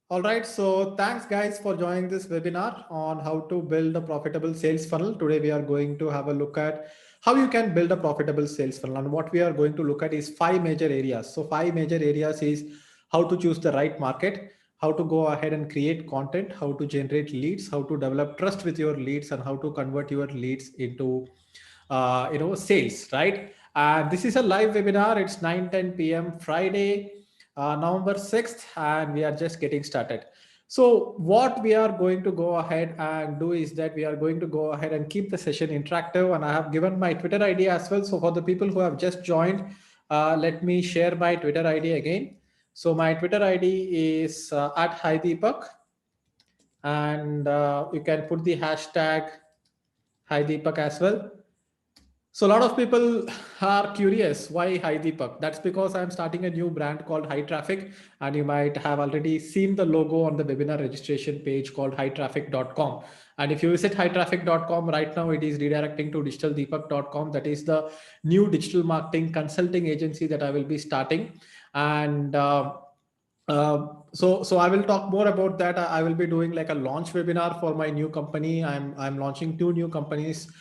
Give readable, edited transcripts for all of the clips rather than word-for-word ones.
All right, so thanks guys for joining this webinar on how to build a profitable sales funnel. Today we are going to have a look at how you can build a profitable sales funnel, and what we are going to look at is five major areas. So five major areas is how to choose the right market, how to go ahead and create content, how to generate leads, how to develop trust with your leads, and how to convert your leads into sales, right? And this is a live webinar. It's 9:10 p.m. Friday, November 6th, and we are just getting started. So what we are going to go ahead and do is that we are going to go ahead and keep the session interactive, and I have given my Twitter ID as well. So for the people who have just joined, let me share my Twitter ID again. So my Twitter ID is at Hi Deepak, and you can put the hashtag Hi Deepak as well. So a lot of people are curious why High Deepak. That's because I'm starting a new brand called High Traffic, and you might have already seen the logo on the webinar registration page called hightraffic.com. And if you visit hightraffic.com right now, it is redirecting to digitaldeepak.com. That is the new digital marketing consulting agency that I will be starting. And so I will talk more about that. I will be doing like a launch webinar for my new company. I'm launching two new companies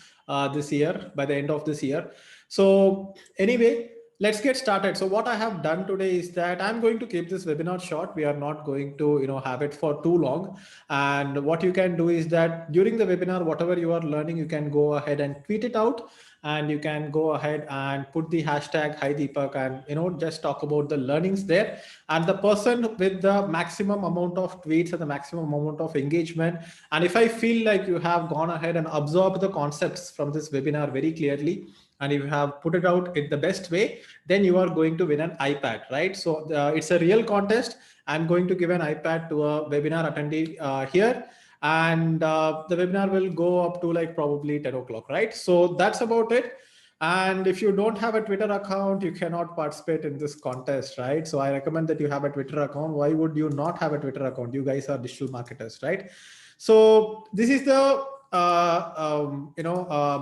this year, by the end of this year. So anyway, let's get started. So what I have done today is that I'm going to keep this webinar short. We are not going to have it for too long. And what you can do is that during the webinar, whatever you are learning, you can go ahead and tweet it out, and you can go ahead and put the hashtag Hi Deepak, and just talk about the learnings there. And the person with the maximum amount of tweets and the maximum amount of engagement, and if I feel like you have gone ahead and absorbed the concepts from this webinar very clearly, and if you have put it out in the best way, then you are going to win an iPad, right? So it's a real contest. I'm going to give an iPad to a webinar attendee here, and the webinar will go up to like probably 10 o'clock, right? So that's about it. And if you don't have a Twitter account, you cannot participate in this contest, right? So I recommend that you have a Twitter account. Why would you not have a Twitter account? You guys are digital marketers, right? So this is the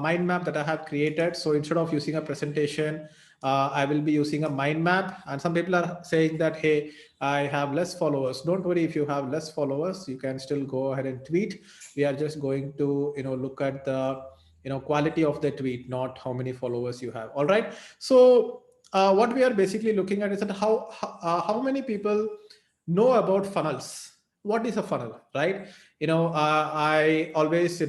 mind map that I have created. So instead of using a presentation, I will be using a mind map. And some people are saying that, hey, I have less followers. Don't worry, if you have less followers, you can still go ahead and tweet. We are just going to look at the quality of the tweet, not how many followers you have. All right. So what we are basically looking at is that how many people know about funnels. What is a funnel, right? I always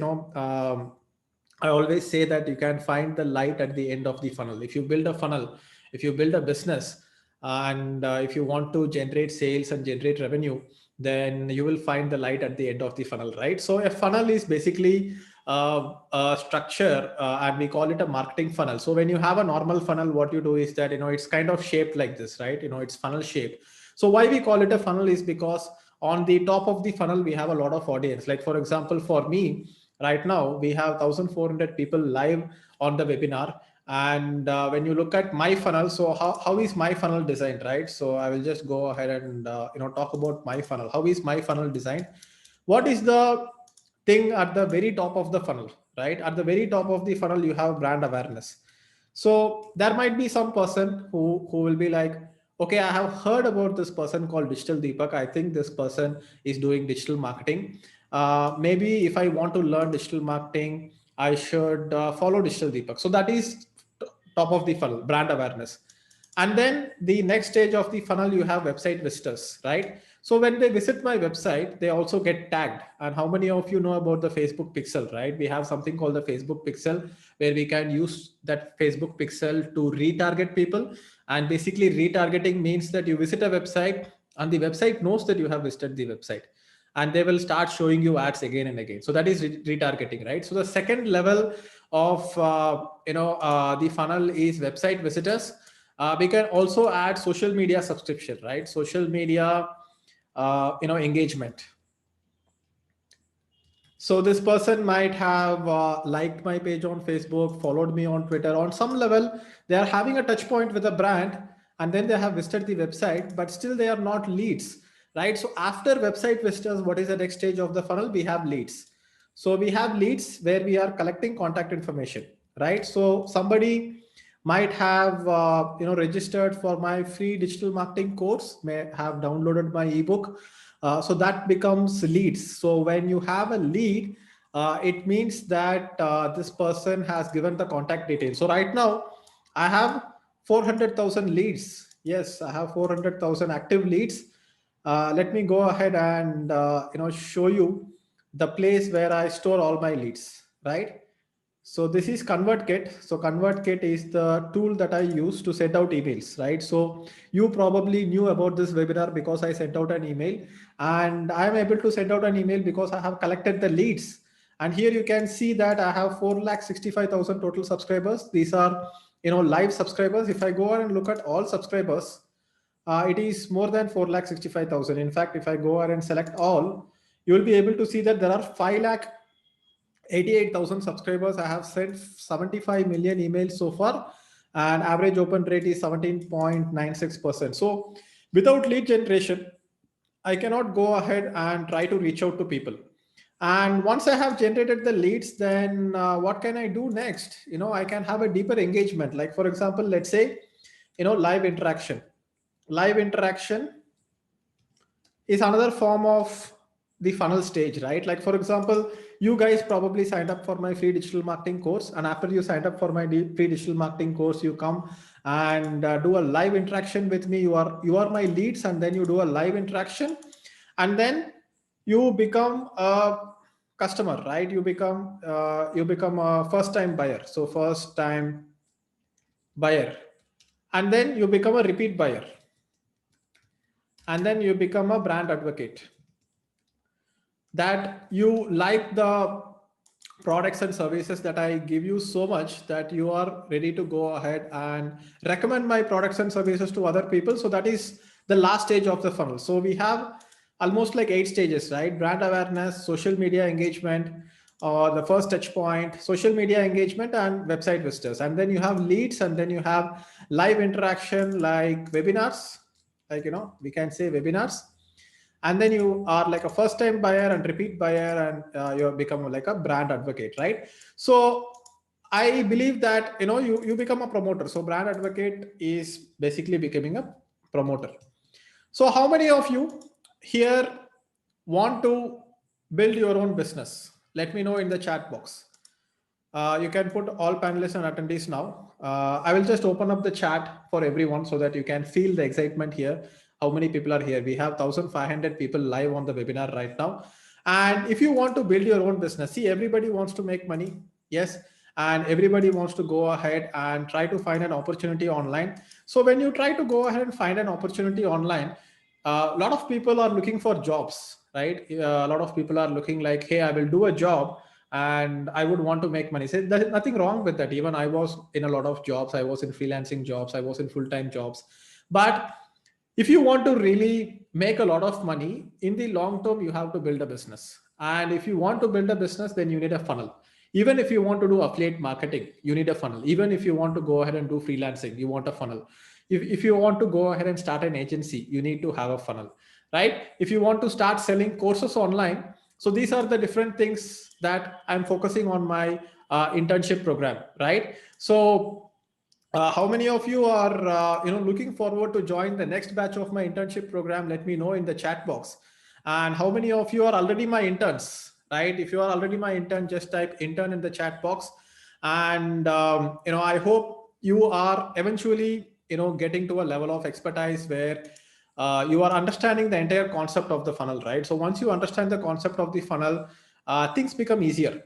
I always say that you can find the light at the end of the funnel. If you build a funnel, if you build a business, and if you want to generate sales and generate revenue, then you will find the light at the end of the funnel, right? So a funnel is basically a structure, and we call it a marketing funnel. So when you have a normal funnel, what you do is that it's kind of shaped like this, right? It's funnel shape. So why we call it a funnel is because on the top of the funnel we have a lot of audience. Like for example, for me right now we have 1400 people live on the webinar. And when you look at my funnel, so how is my funnel designed, right? So I will just go ahead and talk about my funnel. How is my funnel designed? What is the thing at the very top of the funnel, right? At the very top of the funnel you have brand awareness. So there might be some person who will be like, okay, I have heard about this person called Digital Deepak. I think this person is doing digital marketing. Maybe if I want to learn digital marketing, I should follow Digital Deepak. So that is top of the funnel, brand awareness. And then the next stage of the funnel, you have website visitors, right? So when they visit my website, they also get tagged. And how many of you know about the Facebook pixel, right? We have something called the Facebook pixel, where we can use that Facebook pixel to retarget people. And basically retargeting means that you visit a website and the website knows that you have visited the website, and they will start showing you ads again and again. So that is retargeting, right? So the second level of the funnel is website visitors. We can also add social media subscription, right? Social media engagement. So this person might have liked my page on Facebook, followed me on Twitter. On some level, they are having a touch point with a brand, and then they have visited the website, but still they are not leads, right? So after website visitors, what is the next stage of the funnel? We have leads. So we have leads where we are collecting contact information, right? So somebody might have registered for my free digital marketing course, may have downloaded my ebook, So that becomes leads. So when you have a lead, it means that this person has given the contact details. So right now I have 400,000 leads. Yes, I have 400,000 active leads. Let me go ahead and show you the place where I store all my leads, right? So this is ConvertKit. So ConvertKit is the tool that I use to send out emails, right? So you probably knew about this webinar because I sent out an email, and I am able to send out an email because I have collected the leads. And here you can see that I have 4,65,000 total subscribers. These are, live subscribers. If I go and look at all subscribers, it is more than 4,65,000. In fact, if I go ahead and select all, you will be able to see that there are 5,88,000 subscribers. I have sent 75 million emails so far, and average open rate is 17.96%. So without lead generation, I cannot go ahead and try to reach out to people. And once I have generated the leads, then what can I do next? I can have a deeper engagement. Like, for example, let's say, live interaction. Live interaction is another form of the funnel stage, right? Like, for example, you guys probably signed up for my free digital marketing course, and after you signed up for my free digital marketing course, you come and do a live interaction with me. You are my leads, and then you do a live interaction, and then you become a customer, right? You become a first time buyer. So first time buyer, and then you become a repeat buyer, and then you become a brand advocate, that you like the products and services that I give you so much that you are ready to go ahead and recommend my products and services to other people. So that is the last stage of the funnel. So we have almost like 8 stages, right? Brand awareness, social media engagement, or the first touch point, social media engagement, and website visitors. And then you have leads, and then you have live interaction like webinars, like, we can say webinars. And then you are like a first time buyer and repeat buyer, and you become like a brand advocate, right? So I believe that you become a promoter. So brand advocate is basically becoming a promoter. So how many of you here want to build your own business? Let me know in the chat box. You can put all panelists and attendees now. I will just open up the chat for everyone so that you can feel the excitement here. How many people are here? We have 1,500 people live on the webinar right now. And if you want to build your own business, see, everybody wants to make money. Yes. And everybody wants to go ahead and try to find an opportunity online. So when you try to go ahead and find an opportunity online, a lot of people are looking for jobs, right? A lot of people are looking like, hey, I will do a job and I would want to make money. So there's nothing wrong with that. Even I was in a lot of jobs. I was in freelancing jobs. I was in full-time jobs. But if you want to really make a lot of money in the long term, you have to build a business. And if you want to build a business, then you need a funnel. Even if you want to do affiliate marketing, you need a funnel. Even if you want to go ahead and do freelancing, you want a funnel. If you want to go ahead and start an agency, you need to have a funnel, right? If you want to start selling courses online, so these are the different things that I'm focusing on my internship program, right? So how many of you are looking forward to join the next batch of my internship program? Let me know in the chat box. And how many of you are already my interns, right? If you are already my intern, just type intern in the chat box. And I hope you are eventually getting to a level of expertise where you are understanding the entire concept of the funnel, right? So once you understand the concept of the funnel, things become easier.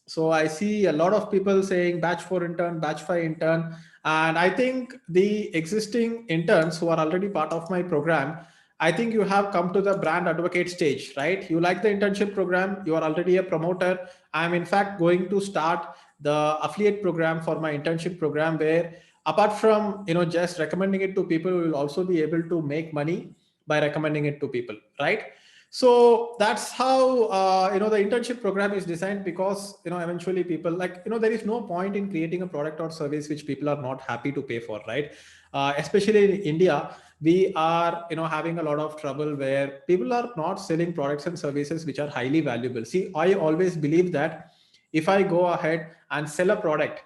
So I see a lot of people saying batch 4 intern, batch 5 intern. And I think the existing interns who are already part of my program, I think you have come to the brand advocate stage, right? You like the internship program, you are already a promoter. I'm in fact going to start the affiliate program for my internship program, where apart from just recommending it to people, we will also be able to make money by recommending it to people, right? So that's how the internship program is designed, because eventually people like there is no point in creating a product or service which people are not happy to pay for, right? Especially in India, we are having a lot of trouble where people are not selling products and services which are highly valuable. See, I always believe that if I go ahead and sell a product,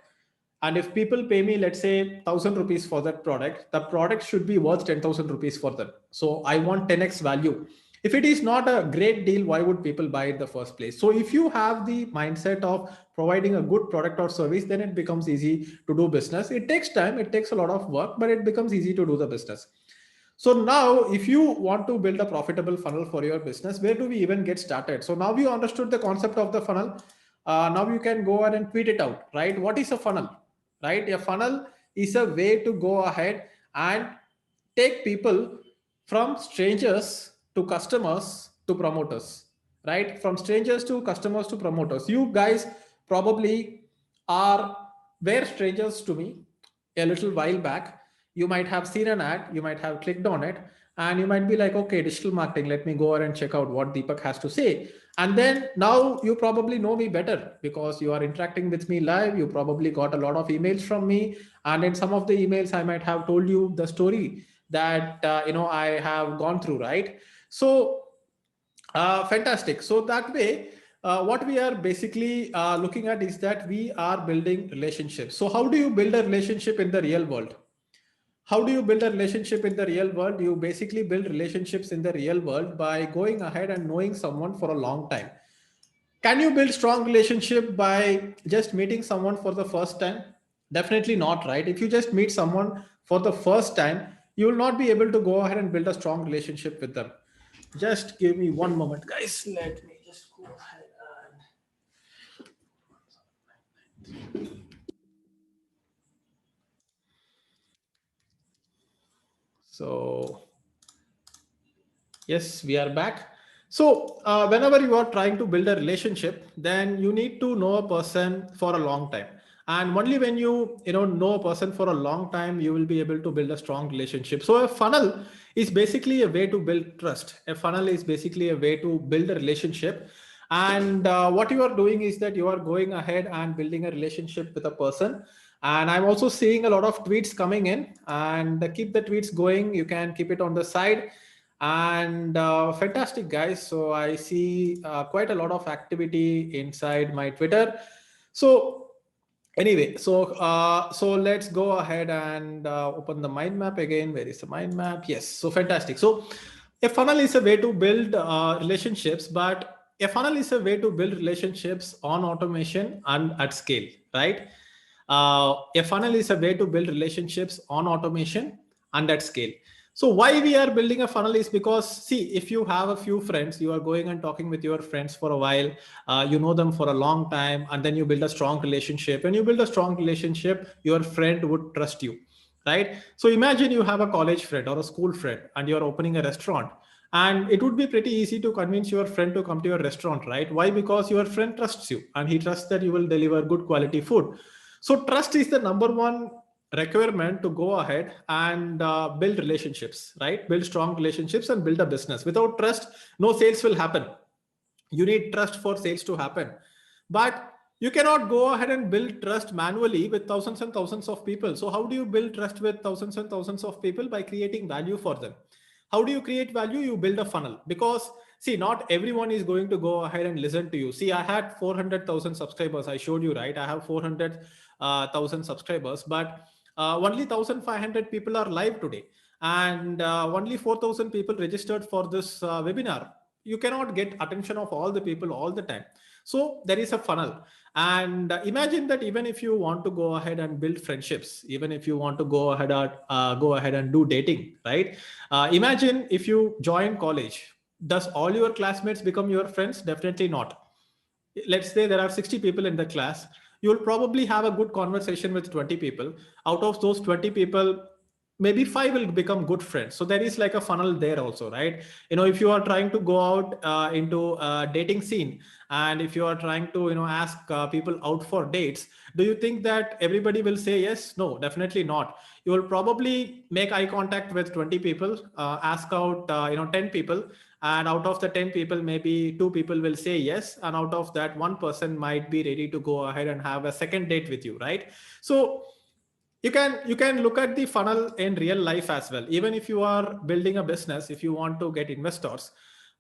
and if people pay me, let's say 1,000 rupees for that product, the product should be worth 10,000 rupees for them. So I want 10x value. If it is not a great deal, why would people buy it in the first place? So if you have the mindset of providing a good product or service, then it becomes easy to do business. It takes time, it takes a lot of work, but it becomes easy to do the business. So now if you want to build a profitable funnel for your business, where do we even get started? So now you understood the concept of the funnel. Now you can go ahead and tweet it out, right? What is a funnel, right? A funnel is a way to go ahead and take people from strangers to customers to promoters, right? From strangers to customers to promoters. You guys probably are were strangers to me a little while back. You might have seen an ad, you might have clicked on it, and you might be like, okay, digital marketing, let me go ahead and check out what Deepak has to say. And then now you probably know me better because you are interacting with me live. You probably got a lot of emails from me, and in some of the emails I might have told you the story that I have gone through, right? So fantastic. So that way, what we are basically looking at is that we are building relationships. So how do you build a relationship in the real world? How do you build a relationship in the real world? You basically build relationships in the real world by going ahead and knowing someone for a long time. Can you build strong relationship by just meeting someone for the first time? Definitely not, right? If you just meet someone for the first time, you will not be able to go ahead and build a strong relationship with them. Just give me one moment, guys. Let me just go ahead and so yes, we are back. So whenever you are trying to build a relationship, then you need to know a person for a long time. And only when you know a person for a long time, you will be able to build a strong relationship. So a funnel is basically a way to build trust. A funnel is basically a way to build a relationship. And what you are doing is that you are going ahead and building a relationship with a person. And I'm also seeing a lot of tweets coming in, and keep the tweets going. You can keep it on the side. And fantastic, guys. So I see quite a lot of activity inside my Twitter. So anyway, so let's go ahead and open the mind map again. Where is the mind map? Yes. So fantastic. So a funnel is a way to build relationships, but a funnel is a way to build relationships on automation and at scale, right? A funnel is a way to build relationships on automation and at scale. So why we are building a funnel is because, see, if you have a few friends, you are going and talking with your friends for a while, you know them for a long time, and then you build a strong relationship. When you build a strong relationship, your friend would trust you, right? So imagine you have a college friend or a school friend, and you're opening a restaurant. And it would be pretty easy to convince your friend to come to your restaurant, right? Why? Because your friend trusts you and he trusts that you will deliver good quality food. So trust is the number one requirement to go ahead and build relationships, right? Build strong relationships and build a business. Without trust, no sales will happen. You need trust for sales to happen. But you cannot go ahead and build trust manually with thousands and thousands of people. So how do you build trust with thousands and thousands of people? By creating value for them. How do you create value? You build a funnel. Because see, not everyone is going to go ahead and listen to you. See, I had 400,000 subscribers. I showed you, right? I have 400,000 subscribers, but only 1,500 people are live today, and only 4,000 people registered for this webinar. You cannot get attention of all the people all the time. So there is a funnel. And imagine that even if you want to go ahead and build friendships, even if you want to go ahead and do dating, right? Imagine if you join college, does all your classmates become your friends? Definitely not. Let's say there are 60 people in the class. You'll probably have a good conversation with 20 people. Out of those 20 people, maybe 5 will become good friends. So there is like a funnel there also, right? If you are trying to go out into a dating scene, and if you are trying to ask people out for dates, do you think that everybody will say yes? No, definitely not. You will probably make eye contact with 20 people, ask out 10 people, and out of the 10 people, maybe 2 people will say yes, and out of that, one person might be ready to go ahead and have a second date with you, right? So you can look at the funnel in real life as well. Even if you are building a business, if you want to get investors,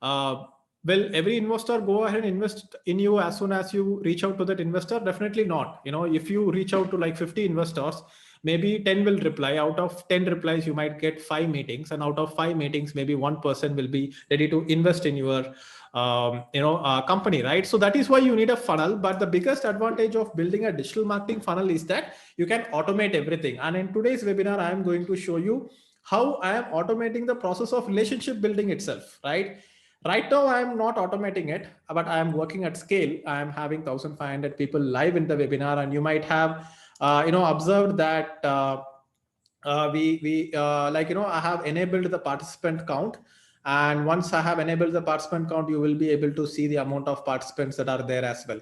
uh, will every investor go ahead and invest in you as soon as you reach out to that investor? Definitely not. If you reach out to like 50 investors, maybe 10 will reply. Out of 10 replies, you might get 5 meetings, and out of 5 meetings, maybe one person will be ready to invest in your company, right? So that is why you need a funnel. But the biggest advantage of building a digital marketing funnel is that you can automate everything. And in today's webinar, I am going to show you how I am automating the process of relationship building itself, right? Right now, I am not automating it, but I am working at scale. I am having 1,500 people live in the webinar, and you might have, observed that I have enabled the participant count. And once I have enabled the participant count, you will be able to see the amount of participants that are there as well,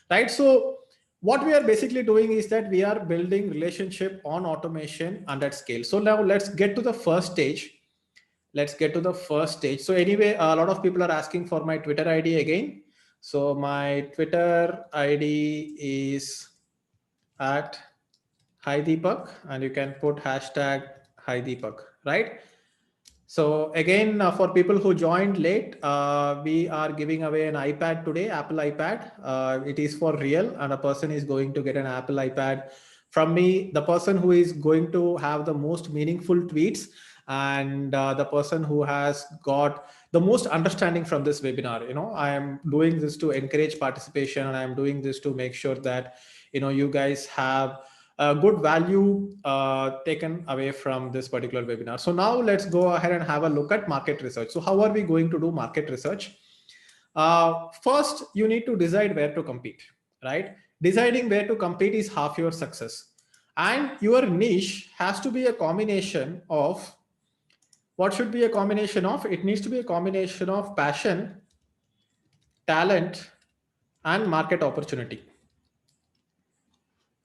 right? So what we are basically doing is that we are building relationship on automation and at scale. So now let's get to the first stage. So anyway, a lot of people are asking for my Twitter ID again. So my Twitter ID is at Hi Deepak, and you can put hashtag Hi Deepak, right? So again, for people who joined late, we are giving away an iPad today, Apple iPad. It is for real, and a person is going to get an Apple iPad from me. The person who is going to have the most meaningful tweets, and the person who has got the most understanding from this webinar. I am doing this to encourage participation, and I am doing this to make sure that you guys have good value taken away from this particular webinar. So now let's go ahead and have a look at market research. So how are we going to do market research? First, you need to decide where to compete, right? Deciding where to compete is half your success. And your niche has to be a combination of, what should be a combination of? It needs to be a combination of passion, talent, and market opportunity.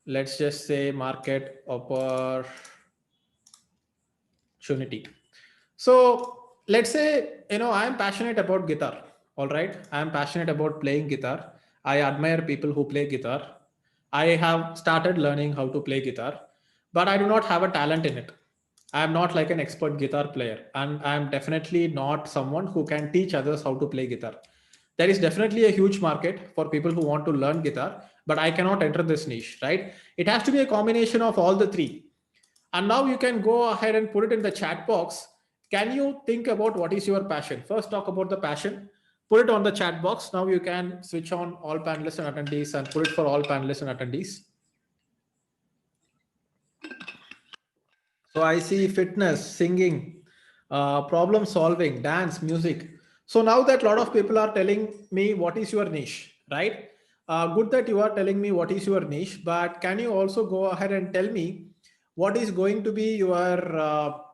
Let's just say market opportunity. So let's say, I'm passionate about guitar. All right. I'm passionate about playing guitar. I admire people who play guitar. I have started learning how to play guitar, but I do not have a talent in it. I'm not like an expert guitar player, and I'm definitely not someone who can teach others how to play guitar. There is definitely a huge market for people who want to learn guitar, but I cannot enter this niche, right? It has to be a combination of all the three. And now you can go ahead and put it in the chat box. Can you think about what is your passion? First, talk about the passion. Put it on the chat box. Now you can switch on all panelists and attendees and put it for all panelists and attendees. So I see fitness, singing, problem solving, dance, music. So now that a lot of people are telling me what is your niche, right? Good that you are telling me what is your niche, but can you also go ahead and tell me what is going to be your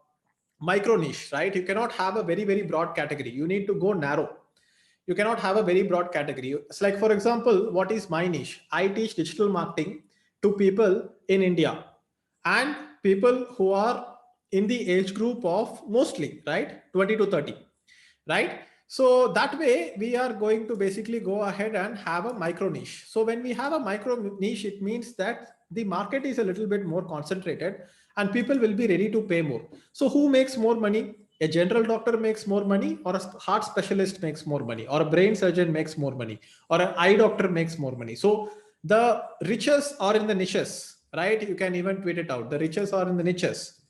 micro niche, right? You cannot have a very, very broad category. You need to go narrow. You cannot have a very broad category. It's like, for example, what is my niche? I teach digital marketing to people in India and people who are in the age group of mostly, right, 20 to 30, right? So that way we are going to basically go ahead and have a micro niche. So when we have a micro niche, it means that the market is a little bit more concentrated and people will be ready to pay more. So who makes more money? A general doctor makes more money, or a heart specialist makes more money, or a brain surgeon makes more money, or an eye doctor makes more money. So the riches are in the niches, right? You can even tweet it out. The riches are in the niches.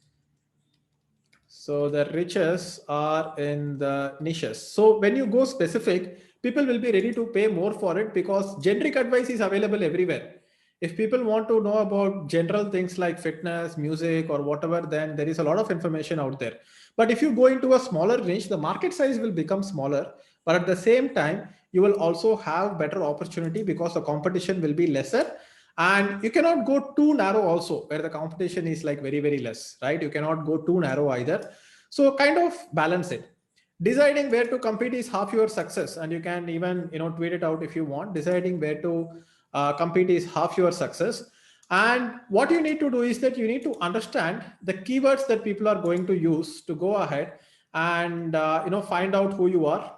So the riches are in the niches. So when you go specific, people will be ready to pay more for it because generic advice is available everywhere. If people want to know about general things like fitness, music, or whatever, then there is a lot of information out there. But if you go into a smaller niche, the market size will become smaller. But at the same time, you will also have better opportunity because the competition will be lesser. And you cannot go too narrow also, where the competition is like very, very less, right? You cannot go too narrow either. So kind of balance it. Deciding where to compete is half your success. And you can even, tweet it out if you want. Deciding where to compete is half your success. And what you need to do is that you need to understand the keywords that people are going to use to go ahead and find out who you are.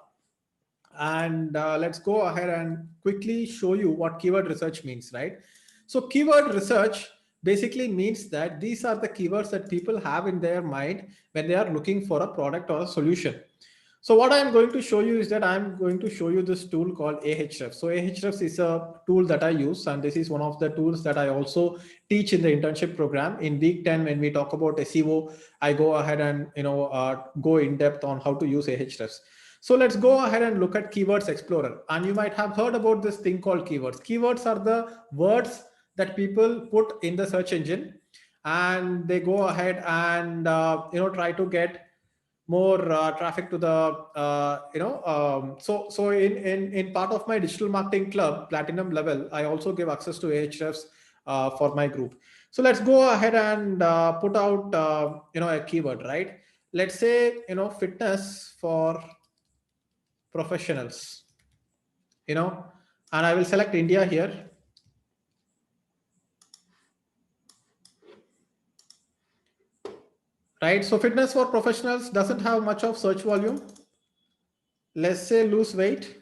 And let's go ahead and quickly show you what keyword research means, right? So keyword research basically means that these are the keywords that people have in their mind when they are looking for a product or a solution. So what I'm going to show you is that I'm going to show you this tool called Ahrefs. So Ahrefs is a tool that I use, and this is one of the tools that I also teach in the internship program. In week 10, when we talk about SEO, I go ahead and go in depth on how to use Ahrefs. So let's go ahead and look at Keywords Explorer. And you might have heard about this thing called keywords. Keywords are the words that people put in the search engine, and they go ahead and try to get more traffic to the so in part of my digital marketing club platinum level, I also give access to Ahrefs for my group. So let's go ahead and put out a keyword, right? Let's say fitness for professionals, and I will select India here. Right, so fitness for professionals doesn't have much of search volume. Let's say lose weight.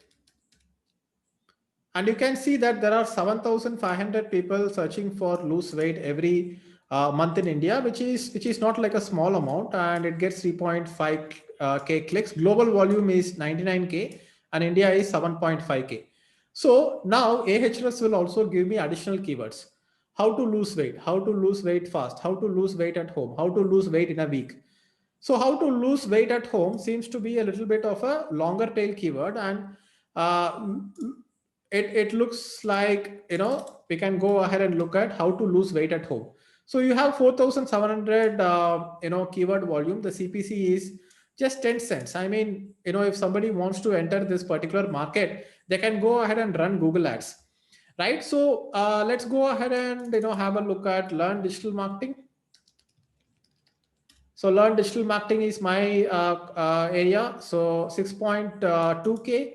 And you can see that there are 7,500 people searching for lose weight every month in India, which is not like a small amount, and it gets 3.5 k clicks. Global volume is 99k, and India is 7.5k. So now Ahrefs will also give me additional keywords: how to lose weight, how to lose weight fast, how to lose weight at home, how to lose weight in a week. So how to lose weight at home seems to be a little bit of a longer tail keyword, and uh, it looks like we can go ahead and look at how to lose weight at home. So you have 4,700 keyword volume. The CPC is just 10 cents. I mean, if somebody wants to enter this particular market, they can go ahead and run Google ads, right? So let's go ahead and have a look at learn digital marketing. So learn digital marketing is my area. So 6.2k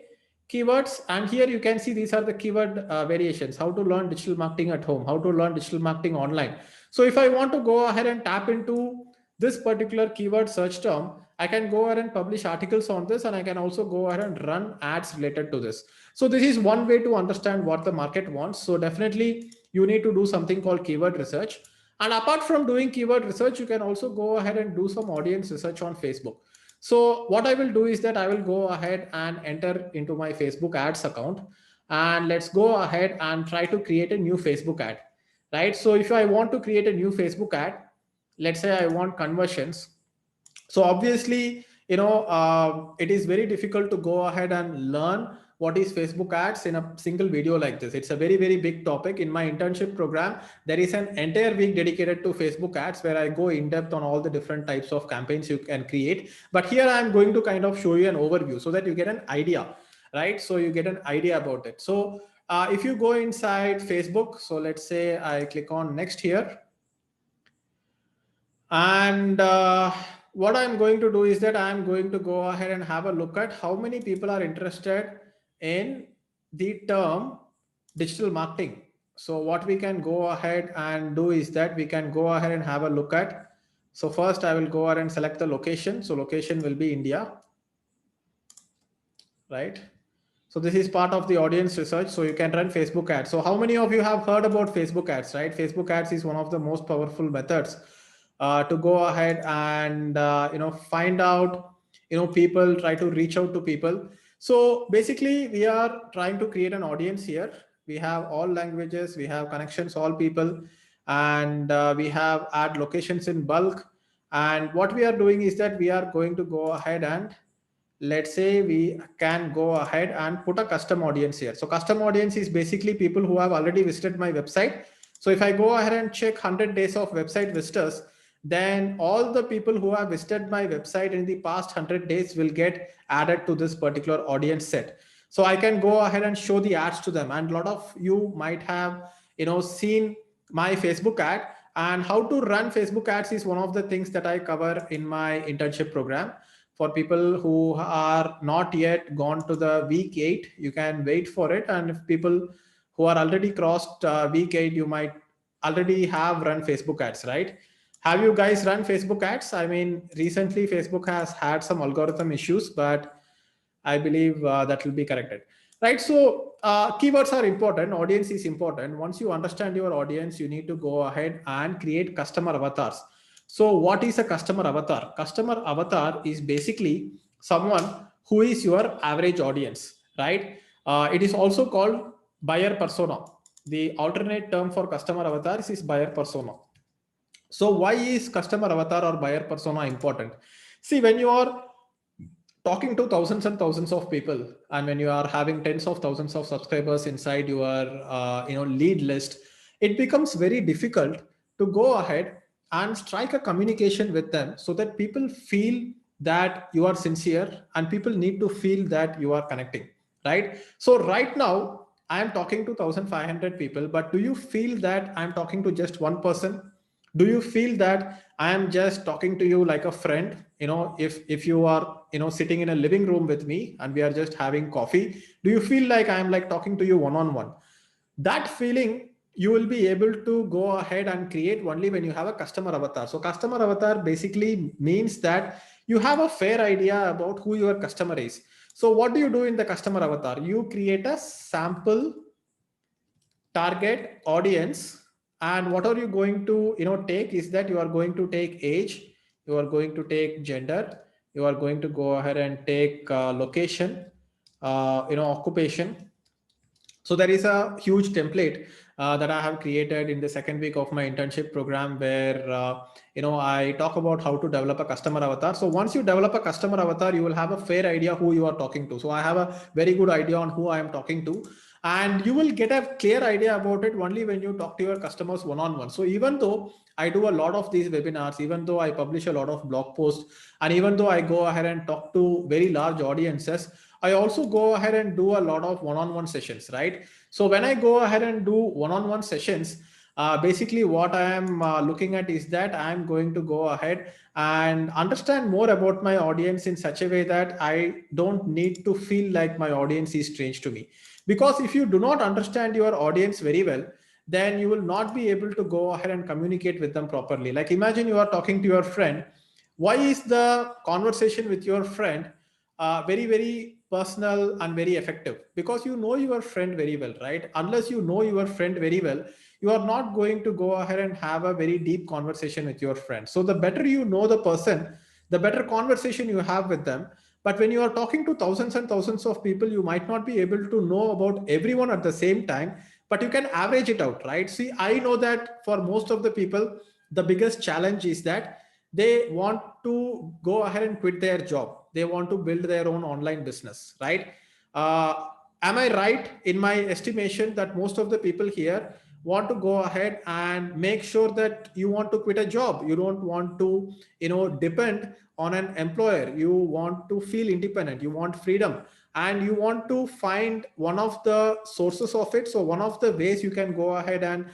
keywords. And here you can see these are the keyword variations: how to learn digital marketing at home, how to learn digital marketing online. So if I want to go ahead and tap into this particular keyword search term, I can go ahead and publish articles on this, and I can also go ahead and run ads related to this. So this is one way to understand what the market wants. So definitely you need to do something called keyword research. And apart from doing keyword research, you can also go ahead and do some audience research on Facebook. So what I will do is that I will go ahead and enter into my Facebook ads account, and let's go ahead and try to create a new Facebook ad, right? So if I want to create a new Facebook ad, let's say I want conversions. So obviously, it is very difficult to go ahead and learn what is Facebook ads in a single video like this. It's a very, very big topic. In my internship program, there is an entire week dedicated to Facebook ads where I go in depth on all the different types of campaigns you can create. But here I'm going to kind of show you an overview so that you get an idea, right? So you get an idea about it. So if you go inside Facebook, so let's say I click on next here. And what I'm going to do is that I'm going to go ahead and have a look at how many people are interested in the term digital marketing. So what we can go ahead and do is that we can go ahead and have a look at. So first I will go ahead and select the location. So location will be India, right? So this is part of the audience research. So you can run Facebook ads. So how many of you have heard about Facebook ads, right? Facebook ads is one of the most powerful methods to go ahead and find out people, try to reach out to people. So basically we are trying to create an audience here. We have all languages, we have connections, all people, and we have ad locations in bulk. And what we are doing is that we are going to go ahead and let's say we can go ahead and put a custom audience here. So custom audience is basically people who have already visited my website. So if I go ahead and check 100 days of website visitors, then all the people who have visited my website in the past 100 days will get added to this particular audience set. So I can go ahead and show the ads to them. And a lot of you might have seen my Facebook ad, and how to run Facebook ads is one of the things that I cover in my internship program. For people who are not yet gone to the week 8, you can wait for it. And if people who are already crossed week 8, you might already have run Facebook ads, right? Have you guys run Facebook ads? I mean, recently Facebook has had some algorithm issues, but I believe that will be corrected, right? So keywords are important. Audience is important. Once you understand your audience, you need to go ahead and create customer avatars. So what is a customer avatar? Customer avatar is basically someone who is your average audience, right? It is also called buyer persona. The alternate term for customer avatars is buyer persona. So why is customer avatar or buyer persona important? See, when you are talking to thousands and thousands of people, and when you are having tens of thousands of subscribers inside your lead list, it becomes very difficult to go ahead and strike a communication with them so that people feel that you are sincere and people need to feel that you are connecting, right? So right now I am talking to 1500 people, but do you feel that I'm talking to just one person? Do you feel that I am just talking to you like a friend? If you are sitting in a living room with me and we are just having coffee, do you feel like I am like talking to you one on one? That feeling you will be able to go ahead and create only when you have a customer avatar. So customer avatar basically means that you have a fair idea about who your customer is. So what do you do in the customer avatar? You create a sample target audience, and what are you going to take is that you are going to take age, you are going to take gender, you are going to go ahead and take location, occupation. So there is a huge template that I have created in the second week of my internship program, where I talk about how to develop a customer avatar. So once you develop a customer avatar, you will have a fair idea who you are talking to. So I have a very good idea on who I am talking to, and you will get a clear idea about it only when you talk to your customers one on one. So even though I do a lot of these webinars, even though I publish a lot of blog posts, and even though I go ahead and talk to very large audiences, I also go ahead and do a lot of one-on-one sessions, right? So when I go ahead and do one-on-one sessions, basically what I am looking at is that I'm going to go ahead and understand more about my audience in such a way that I don't need to feel like my audience is strange to me. Because if you do not understand your audience very well, then you will not be able to go ahead and communicate with them properly. Like imagine you are talking to your friend. Why is the conversation with your friend very, very personal and very effective? Because you know your friend very well, right? Unless you know your friend very well, you are not going to go ahead and have a very deep conversation with your friend. So the better you know the person, the better conversation you have with them. But when you are talking to thousands and thousands of people, you might not be able to know about everyone at the same time, but you can average it out, right? See, I know that for most of the people, the biggest challenge is that they want to go ahead and quit their job. They want to build their own online business, right? Uh, am I right in my estimation that most of the people here want to go ahead and make sure that you want to quit a job? You don't want to, depend on an employer. You want to feel independent. You want freedom, and you want to find one of the sources of it. So one of the ways you can go ahead and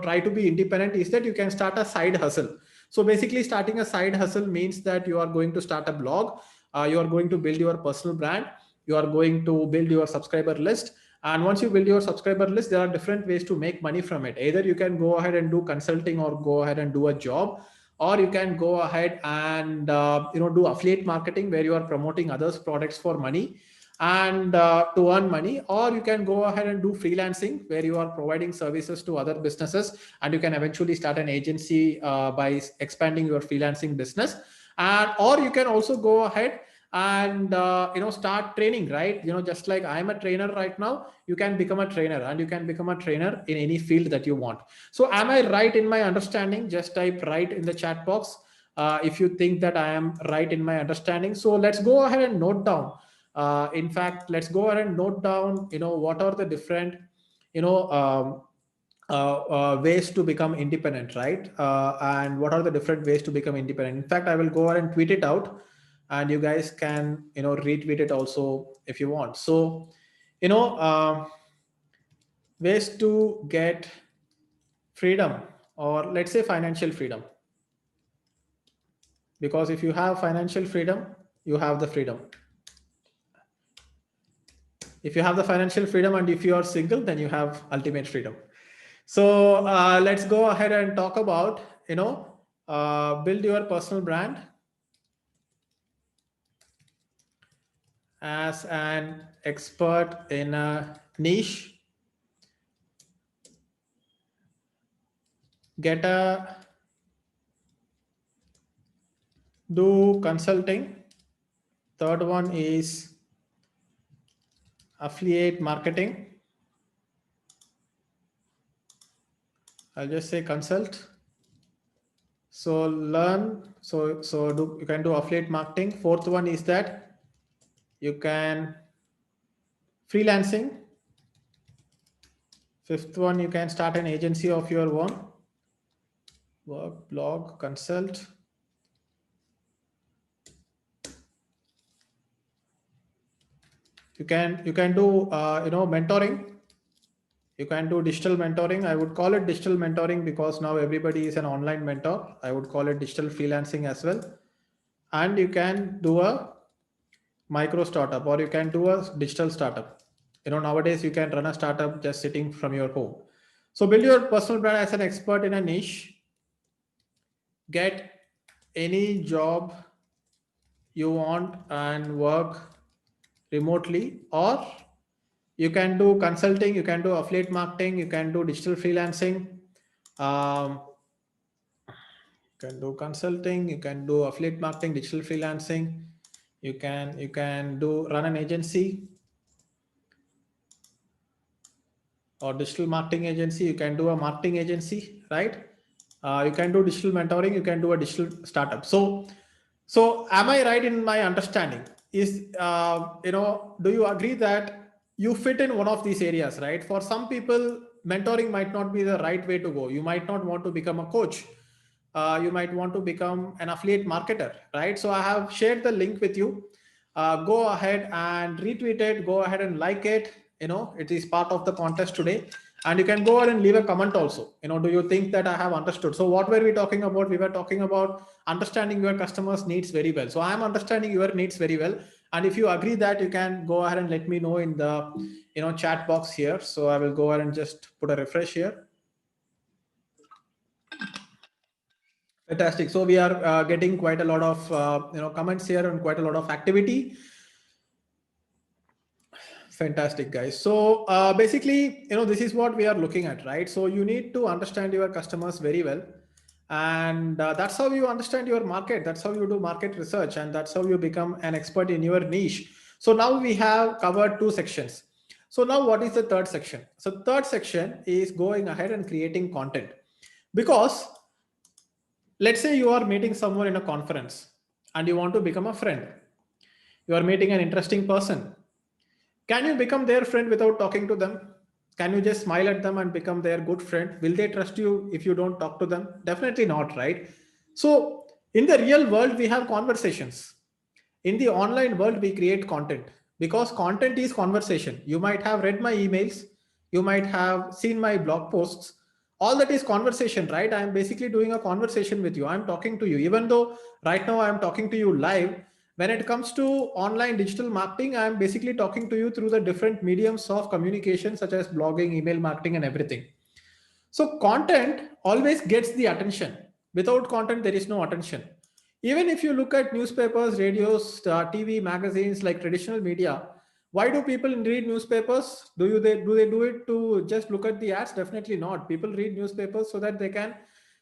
try to be independent is that you can start a side hustle. So basically, starting a side hustle means that you are going to start a blog, you are going to build your personal brand, you are going to build your subscriber list. And once you build your subscriber list, there are different ways to make money from it. Either you can go ahead and do consulting, or go ahead and do a job, or you can go ahead and do affiliate marketing, where you are promoting others' products for money and to earn money. Or you can go ahead and do freelancing, where you are providing services to other businesses, and you can eventually start an agency by expanding your freelancing business. And or you can also go ahead and start training, right? Just like I'm a trainer right now, you can become a trainer, and you can become a trainer in any field that you want. So am I right in my understanding? Just type right in the chat box if you think that I am right in my understanding. So let's go ahead and note down. In fact, let's go ahead and note down, what are the different, you know, um, ways to become independent, right? And what are the different ways to become independent? In fact, I will go ahead and tweet it out, and you guys can, retweet it also if you want. So, you know, uh, ways to get freedom, or let's say financial freedom. Because if you have financial freedom, you have the freedom. If you have the financial freedom and if you are single, then you have ultimate freedom. So let's go ahead and talk about, build your personal brand as an expert in a niche. Do consulting. Third one is affiliate marketing. I'll just say consult. So learn. You can do affiliate marketing. Fourth one is that you can freelancing. Fifth one, you can start an agency of your own. Work, blog, consult. You can do mentoring. You can do digital mentoring. I would call it digital mentoring because now everybody is an online mentor. I would call it digital freelancing as well. And you can do a micro startup, or you can do a digital startup. Nowadays you can run a startup just sitting from your home. So build your personal brand as an expert in a niche. Get any job you want and work remotely, or you can do consulting, you can do affiliate marketing, you can do digital freelancing. You can do consulting, you can do affiliate marketing, digital freelancing. You can do run an agency or digital marketing agency. You can do a marketing agency, right? You can do digital mentoring. You can do a digital startup. So am I right in my understanding? Is do you agree that you fit in one of these areas, right? For some people, mentoring might not be the right way to go. You might not want to become a coach. You might want to become an affiliate marketer, right? So I have shared the link with you. Go ahead and retweet it. Go ahead and like it. It is part of the contest today. And you can go ahead and leave a comment also. Do you think that I have understood? So what were we talking about? We were talking about understanding your customers' needs very well. So I am understanding your needs very well. And if you agree that, you can go ahead and let me know in the chat box here. So I will go ahead and just put a refresh here. Fantastic. So we are getting quite a lot of comments here and quite a lot of activity. Fantastic, guys. So basically, this is what we are looking at, right? So you need to understand your customers very well, and that's how you understand your market. That's how you do market research, and that's how you become an expert in your niche. So now we have covered 2 sections. So now what is the third section? So third section is going ahead and creating content, because let's say you are meeting someone in a conference and you want to become a friend. You are meeting an interesting person. Can you become their friend without talking to them? Can you just smile at them and become their good friend? Will they trust you if you don't talk to them? Definitely not, right? So in the real world, we have conversations. In the online world, we create content, because content is conversation. You might have read my emails, you might have seen my blog posts. All that is conversation, right? I'm basically doing a conversation with you. I'm talking to you, even though right now I'm talking to you live. When it comes to online digital marketing, I'm basically talking to you through the different mediums of communication, such as blogging, email marketing, and everything. So content always gets the attention. Without content, there is no attention. Even if you look at newspapers, radios, TV, magazines, like traditional media, why do people read newspapers? Do they do it to just look at the ads? Definitely not. People read newspapers so that they can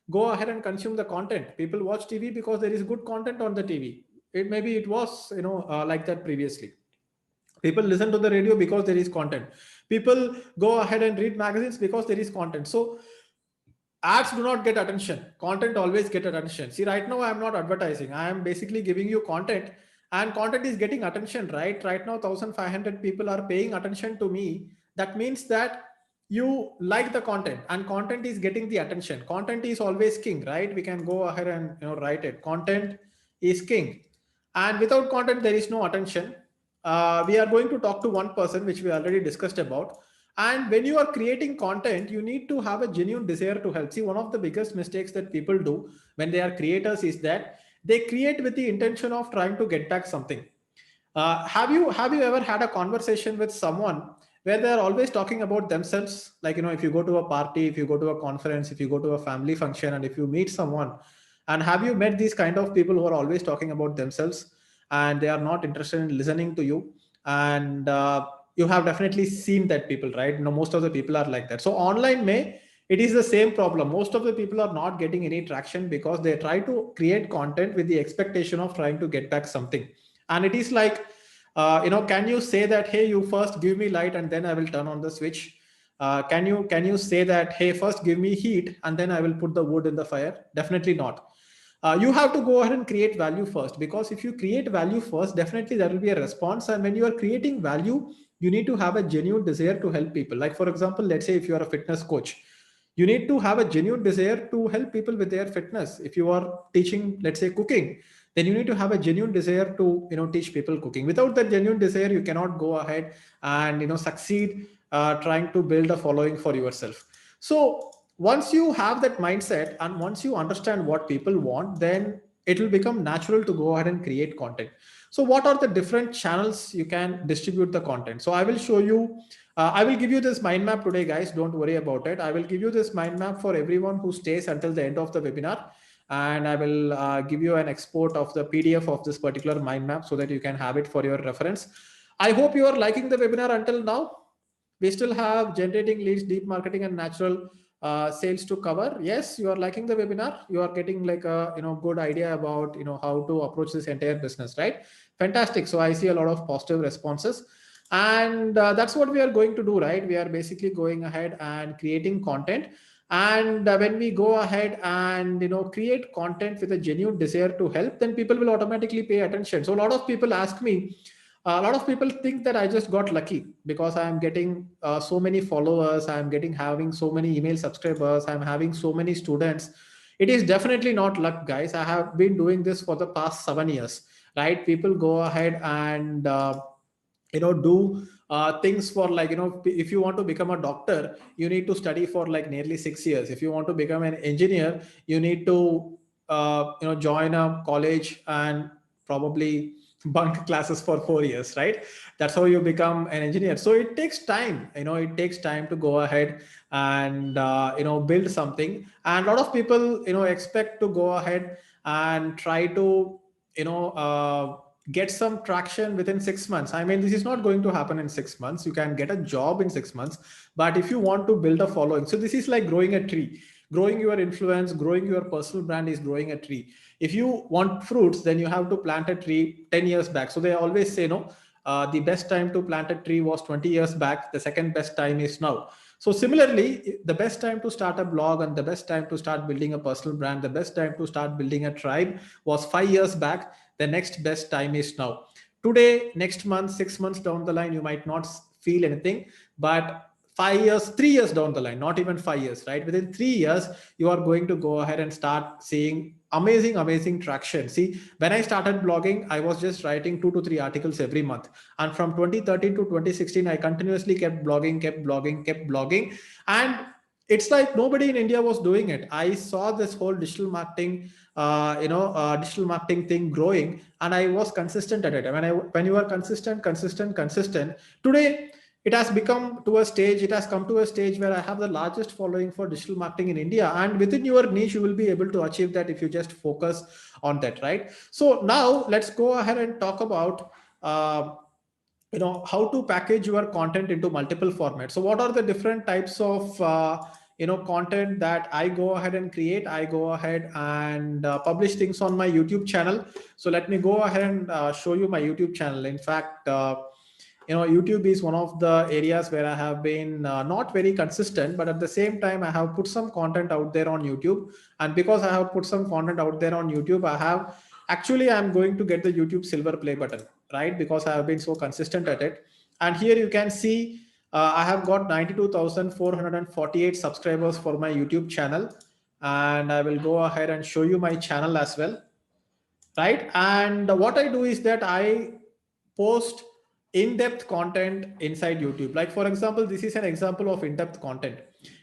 go ahead and consume the content. People watch TV because there is good content on the TV. It was like that previously. People listen to the radio because there is content. People go ahead and read magazines because there is content. So ads do not get attention. Content always get attention. See, right now I'm not advertising. I am basically giving you content, and content is getting attention, right now 1500 people are paying attention to me. That means that you like the content, and content is getting the attention. Content is always king, right? We can go ahead and write it. Content is king, and without content there is no attention. We are going to talk to one person, which we already discussed about. And when you are creating content, you need to have a genuine desire to help. See, one of the biggest mistakes that people do when they are creators is that they create with the intention of trying to get back something. Have you ever had a conversation with someone where they're always talking about themselves? Like, if you go to a party, if you go to a conference, if you go to a family function, and if you meet someone, and have you met these kind of people who are always talking about themselves and they are not interested in listening to you? And you have definitely seen that people, right? Most of the people are like that. So online it is the same problem. Most of the people are not getting any traction because they try to create content with the expectation of trying to get back something. And it is like Can you say that, hey, you first give me light and then I will turn on the switch? Can you say that, hey, first give me heat and then I will put the wood in the fire? Definitely not. You have to go ahead and create value first, because if you create value first, definitely there will be a response. And when you are creating value, you need to have a genuine desire to help people. Like, for example, let's say if you are a fitness coach, you need to have a genuine desire to help people with their fitness. If you are teaching, let's say, cooking, then you need to have a genuine desire to teach people cooking. Without that genuine desire, you cannot go ahead and succeed trying to build a following for yourself. So once you have that mindset and once you understand what people want, then it will become natural to go ahead and create content. So what are the different channels you can distribute the content? So I will show you, I will give you this mind map today, guys. Don't worry about it. I will give you this mind map for everyone who stays until the end of the webinar. And I will give you an export of the PDF of this particular mind map so that you can have it for your reference. I hope you are liking the webinar until now. We still have generating leads, deep marketing, and natural sales to cover. Yes, you are liking the webinar. You are getting like a good idea about how to approach this entire business, right? Fantastic. So I see a lot of positive responses, and that's what we are going to do, right? We are basically going ahead and creating content. And when we go ahead and create content with a genuine desire to help, then people will automatically pay attention. So a lot of people ask me, a lot of people think that I just got lucky because I am getting so many followers, I am having so many email subscribers, I'm having so many students. It is definitely not luck, guys. I have been doing this for the past 7 years, right? People go ahead and do things for, like, if you want to become a doctor, you need to study for like nearly 6 years. If you want to become an engineer, you need to join a college and probably bunk classes for 4 years, right? That's how you become an engineer. So it takes time, it takes time to go ahead and build something. And a lot of people expect to go ahead and try to get some traction within 6 months. I mean, this is not going to happen in 6 months. You can get a job in 6 months, but if you want to build a following, so this is like growing a tree. Growing your influence, growing your personal brand is growing a tree. If you want fruits, then you have to plant a tree 10 years back. So they always say, no, the best time to plant a tree was 20 years back. The second best time is now. So similarly, the best time to start a blog and the best time to start building a personal brand, the best time to start building a tribe was 5 years back. The next best time is now. Today, next month, 6 months down the line, you might not feel anything, but 5 years, 3 years down the line, not even 5 years, right? Within 3 years, you are going to go ahead and start seeing amazing traction. See, when I started blogging, I was just writing 2 to 3 articles every month. And from 2013 to 2016, I continuously kept blogging. And it's like nobody in India was doing it. I saw this whole digital marketing digital marketing thing growing, and I was consistent at it. When you are consistent, today it has come to a stage where I have the largest following for digital marketing in India. And within your niche, you will be able to achieve that if you just focus on that, right? So now let's go ahead and talk about how to package your content into multiple formats. So what are the different types of content that I go ahead and create? I go ahead and publish things on my YouTube channel. So let me go ahead and show you my YouTube channel. In fact, YouTube is one of the areas where I have been not very consistent, but at the same time, I have put some content out there on YouTube. And because I have put some content out there on YouTube, I'm going to get the YouTube silver play button, right? Because I have been so consistent at it. And here you can see I have got 92,448 subscribers for my YouTube channel. And I will go ahead and show you my channel as well, right? And what I do is that I post in-depth content inside YouTube. Like, for example, this is an example of in-depth content.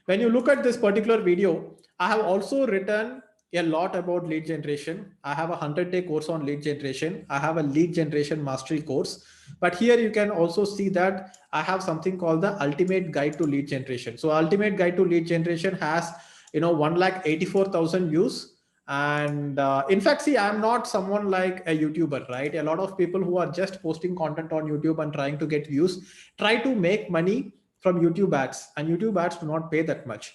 When you look at this particular video, I have also written a lot about lead generation. I have a 100-day course on lead generation. I have a lead generation mastery course. But here you can also see that I have something called the ultimate guide to lead generation. So ultimate guide to lead generation has 184,000 views. And in fact, see, I'm not someone like a YouTuber, right? A lot of people who are just posting content on YouTube and trying to get views try to make money from YouTube ads, and YouTube ads do not pay that much.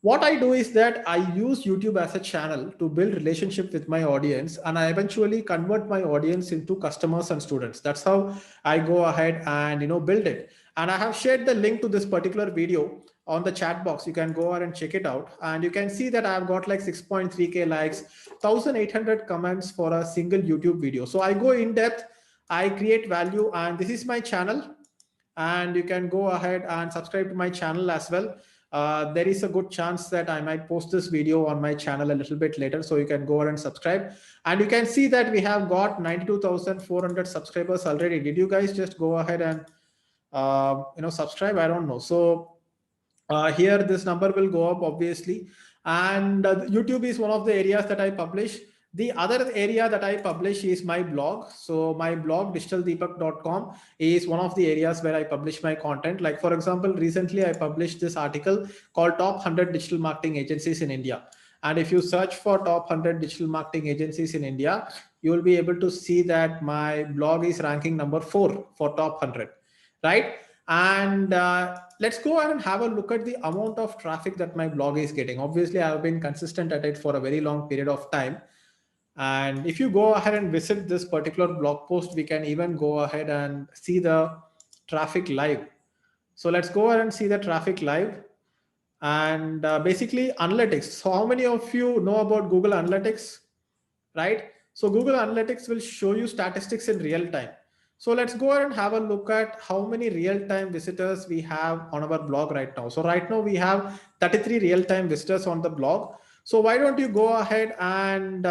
What I do is that I use YouTube as a channel to build relationship with my audience, and I eventually convert my audience into customers and students. That's how I go ahead and build it. And I have shared the link to this particular video on the chat box. You can go ahead and check it out, and you can see that I've got like 6.3k likes, 1800 comments for a single YouTube video. So I go in depth, I create value, and this is my channel. And you can go ahead and subscribe to my channel as well. There is a good chance that I might post this video on my channel a little bit later, so you can go ahead and subscribe. And you can see that we have got 92,400 subscribers already. Did you guys just go ahead and subscribe? I don't know. So here this number will go up obviously. And YouTube is one of the areas that I publish. The other area that I publish is my blog. So my blog digitaldeepak.com is one of the areas where I publish my content. Like for example, recently I published this article called Top 100 Digital Marketing Agencies in India. And if you search for top 100 digital marketing agencies in India, you will be able to see that my blog is ranking number 4 for top 100, right? And let's go ahead and have a look at the amount of traffic that my blog is getting. Obviously, I've been consistent at it for a very long period of time. And if you go ahead and visit this particular blog post, we can even go ahead and see the traffic live. So let's go ahead and see the traffic live. And basically analytics. So how many of you know about Google Analytics, right? So Google Analytics will show you statistics in real time. So let's go ahead and have a look at how many real-time visitors we have on our blog right now. So right now we have 33 real-time visitors on the blog. So why don't you go ahead and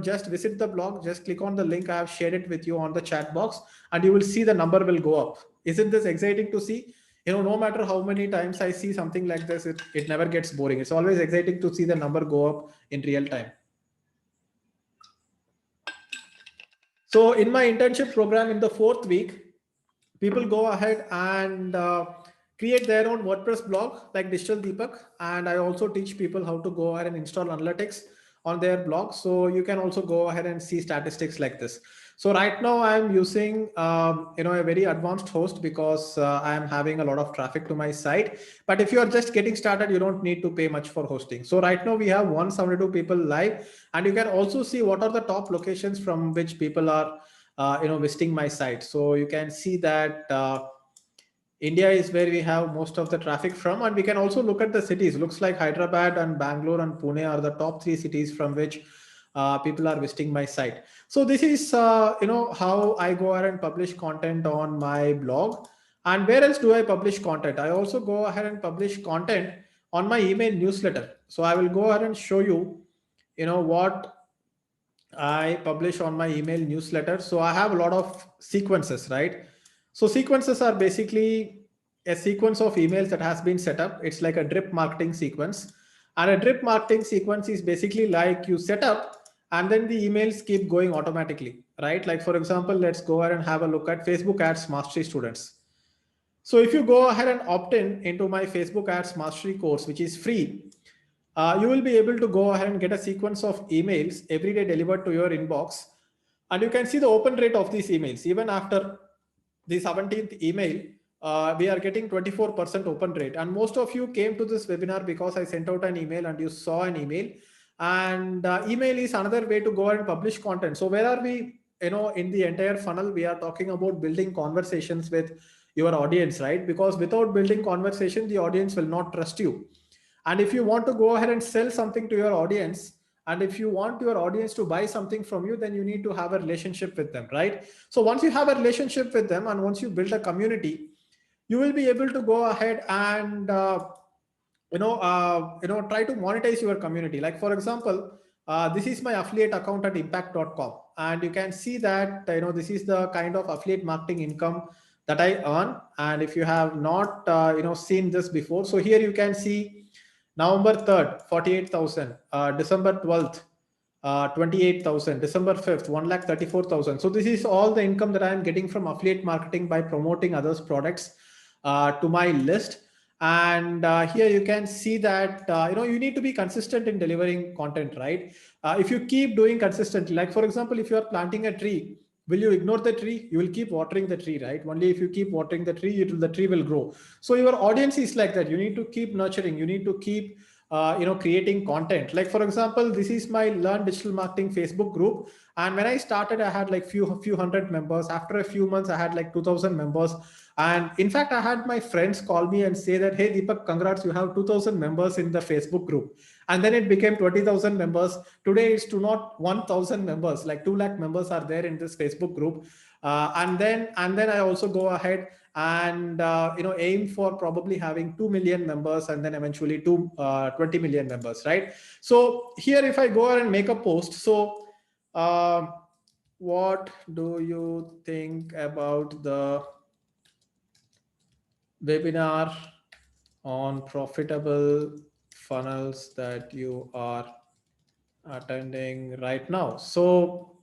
just visit the blog, just click on the link. I have shared it with you on the chat box, and you will see the number will go up. Isn't this exciting to see? No matter how many times I see something like this, it never gets boring. It's always exciting to see the number go up in real time. So in my internship program in the 4th week, people go ahead and create their own WordPress blog like Digital Deepak. And I also teach people how to go ahead and install analytics on their blog. So you can also go ahead and see statistics like this. So right now I'm using a very advanced host because I am having a lot of traffic to my site. But if you are just getting started, you don't need to pay much for hosting. So right now we have 172 people live, and you can also see what are the top locations from which people are visiting my site. So you can see that India is where we have most of the traffic from, and we can also look at the cities. Looks like Hyderabad and Bangalore and Pune are the top 3 cities from which people are visiting my site. So this is how I go ahead and publish content on my blog. And where else do I publish content? I also go ahead and publish content on my email newsletter. So I will go ahead and show you what I publish on my email newsletter. So I have a lot of sequences, right? So sequences are basically a sequence of emails that has been set up. It's like a drip marketing sequence. And a drip marketing sequence is basically like you set up and then the emails keep going automatically, right? Like for example, let's go ahead and have a look at Facebook Ads Mastery students. So if you go ahead and opt in into my Facebook Ads Mastery course, which is free, you will be able to go ahead and get a sequence of emails every day delivered to your inbox. And you can see the open rate of these emails. Even after the 17th email, we are getting 24% open rate. And most of you came to this webinar because I sent out an email and you saw an email. And email is another way to go and publish content. So where are we, in the entire funnel, we are talking about building conversations with your audience, right? Because without building conversation, the audience will not trust you. And if you want to go ahead and sell something to your audience, and if you want your audience to buy something from you, then you need to have a relationship with them, right? So once you have a relationship with them and once you build a community, you will be able to go ahead and try to monetize your community. Like for example, this is my affiliate account at impact.com, and you can see that this is the kind of affiliate marketing income that I earn. And if you have not seen this before, so here you can see November 3rd, 48,000, December 12th, 28,000, December 5th, 1,34,000. So this is all the income that I am getting from affiliate marketing by promoting others' products to my list. And here you can see that you need to be consistent in delivering content, right? If you keep doing consistently, like for example, if you are planting a tree, will you ignore the tree? You will keep watering the tree, right? Only if you keep watering the tree, the tree will grow. So your audience is like that. You need to keep nurturing. You need to keep creating content. Like for example, this is my Learn Digital Marketing Facebook group, and when I started, I had like few hundred members. After a few months, I had like 2,000 members. And in fact, I had my friends call me and say that, hey Deepak, congrats, you have 2,000 members in the Facebook group. And then it became 20,000 members. Today it's to not 1,000 members, like 2 lakh members are there in this Facebook group. And then I also go ahead and aim for probably having 2 million members, and then eventually 20 million members, right? So here, if I go ahead and make a post, so what do you think about the webinar on profitable funnels that you are attending right now? So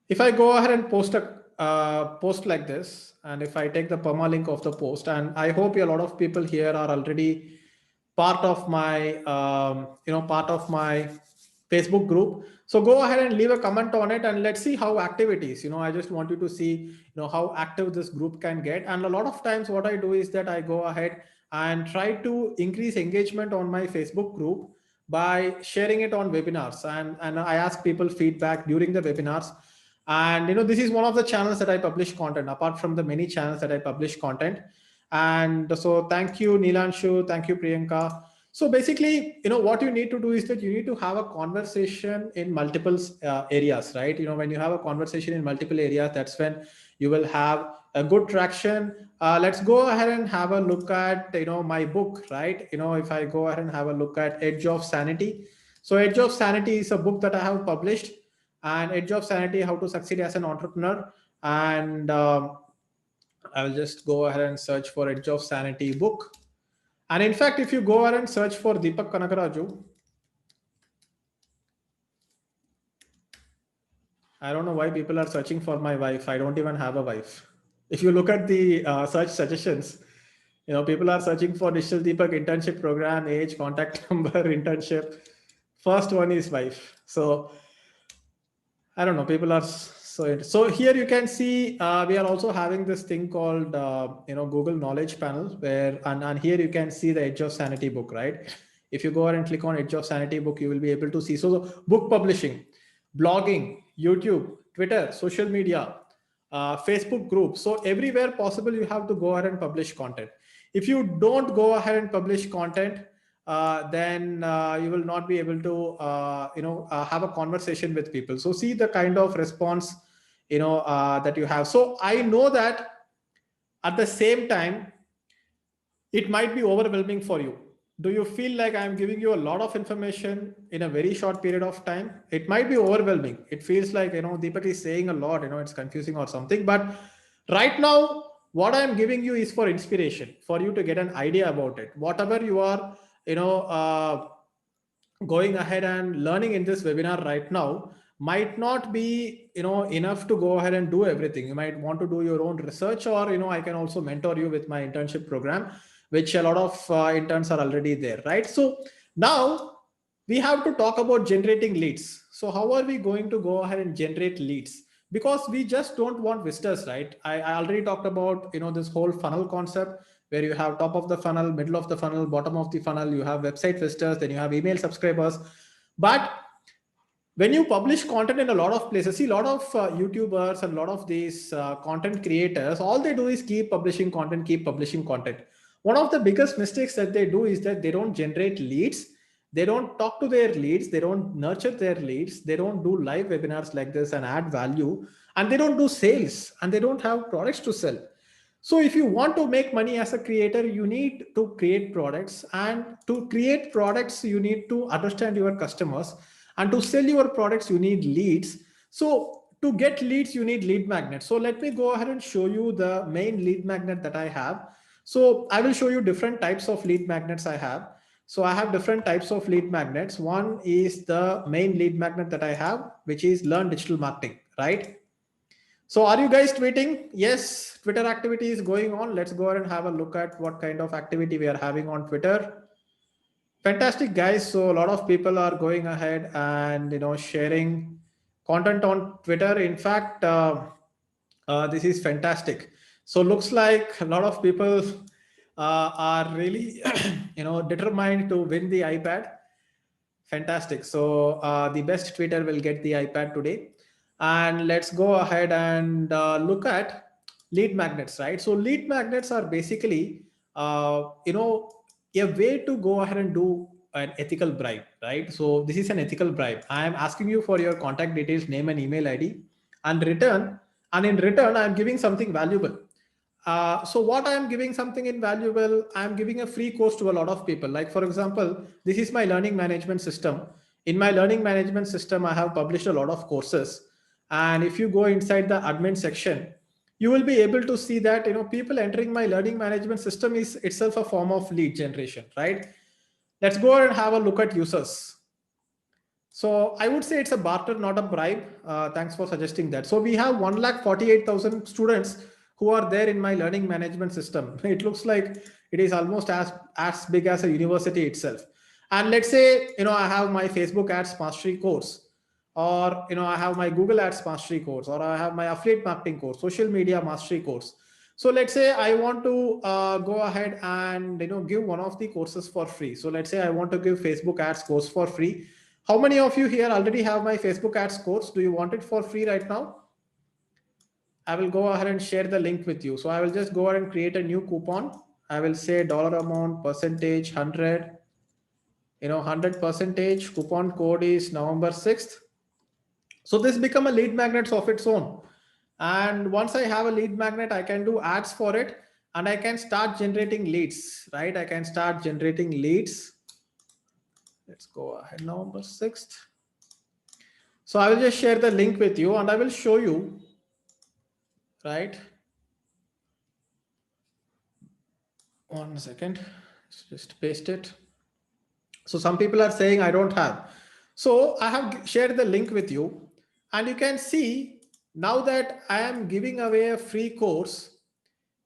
if I go ahead and post a post like this, and if I take the permalink of the post, and I hope a lot of people here are already part of my part of my Facebook group. So go ahead and leave a comment on it, and let's see how active it is. I just want you to see how active this group can get. And a lot of times what I do is that I go ahead and try to increase engagement on my Facebook group by sharing it on webinars, and I ask people feedback during the webinars. And this is one of the channels that I publish content, apart from the many channels that I publish content. And so thank you Nilanshu, thank you Priyanka. So basically, what you need to do is that you need to have a conversation in multiple areas, right? When you have a conversation in multiple areas, that's when you will have a good traction. Let's go ahead and have a look at my book, right? If I go ahead and have a look at Edge of Sanity. So Edge of Sanity is a book that I have published, and Edge of Sanity, how to succeed as an entrepreneur. And I'll just go ahead and search for Edge of Sanity book. And in fact, if you go ahead and search for Deepak Kanagaraju, I don't know why people are searching for my wife. I don't even have a wife. If you look at the search suggestions, people are searching for Digital Deepak internship program, age, contact number, internship. First one is wife. So I don't know. People are so here you can see we are also having this thing called Google Knowledge Panel, where and here you can see the Edge of Sanity book, right? If you go ahead and click on Edge of Sanity book, you will be able to see. So the book publishing, blogging, YouTube, Twitter, social media, Facebook group. So everywhere possible, you have to go ahead and publish content. If you don't go ahead and publish content, then you will not be able to have a conversation with people. So see the kind of response that you have. So I know that at the same time it might be overwhelming for you. Do you feel like I'm giving you a lot of information in a very short period of time? It might be overwhelming. It feels like Deepak is saying a lot, it's confusing or something. But right now what I'm giving you is for inspiration, for you to get an idea about it. Whatever you are going ahead and learning in this webinar right now might not be enough to go ahead and do everything. You might want to do your own research, or I can also mentor you with my internship program, which a lot of interns are already there, right? So now we have to talk about generating leads. So how are we going to go ahead and generate leads? Because we just don't want visitors, right? I already talked about this whole funnel concept, where you have top of the funnel, middle of the funnel, bottom of the funnel. You have website visitors, then you have email subscribers. But when you publish content in a lot of places, see a lot of YouTubers and a lot of these content creators, all they do is keep publishing content. One of the biggest mistakes that they do is that they don't generate leads. They don't talk to their leads. They don't nurture their leads. They don't do live webinars like this and add value. And they don't do sales, and they don't have products to sell. So if you want to make money as a creator, you need to create products, and to create products, you need to understand your customers, and to sell your products, you need leads. So to get leads, you need lead magnets. So let me go ahead and show you the main lead magnet that I have. So I will show you different types of lead magnets I have. So I have different types of lead magnets. One is the main lead magnet that I have, which is Learn Digital Marketing, right? So are you guys tweeting? Yes, Twitter activity is going on. Let's go ahead and have a look at what kind of activity we are having on Twitter. Fantastic, guys. So a lot of people are going ahead and sharing content on Twitter. In fact, this is fantastic. So looks like a lot of people are really, determined to win the iPad. Fantastic. So the best tweeter will get the iPad today. And let's go ahead and look at lead magnets, right? So lead magnets are basically, a way to go ahead and do an ethical bribe, right? So this is an ethical bribe. I am asking you for your contact details, name and email ID, and in return, I'm giving something valuable. So what I am giving something invaluable, I am giving a free course to a lot of people. Like for example, this is my learning management system. In my learning management system, I have published a lot of courses. And if you go inside the admin section, you will be able to see that people entering my learning management system is itself a form of lead generation, right? Let's go ahead and have a look at users. So I would say it's a barter, not a bribe. Thanks for suggesting that. So we have 1,48,000 students who are there in my learning management system. It looks like it is almost as big as a university itself. And let's say, I have my Facebook ads mastery course, or, I have my Google ads mastery course, or I have my affiliate marketing course, social media mastery course. So let's say I want to go ahead and, give one of the courses for free. So let's say I want to give Facebook ads course for free. How many of you here already have my Facebook ads course? Do you want it for free right now? I will go ahead and share the link with you. So I will just go ahead and create a new coupon. I will say dollar amount, percentage, 100, 100 percentage. Coupon code is November 6th. So this become a lead magnet of its own. And once I have a lead magnet, I can do ads for it and I can start generating leads, right? I can start generating leads. Let's go ahead, November 6th. So I will just share the link with you and I will show you, right? One second, let's just paste it. So some people are saying I don't have. So I have shared the link with you and you can see now that I am giving away a free course,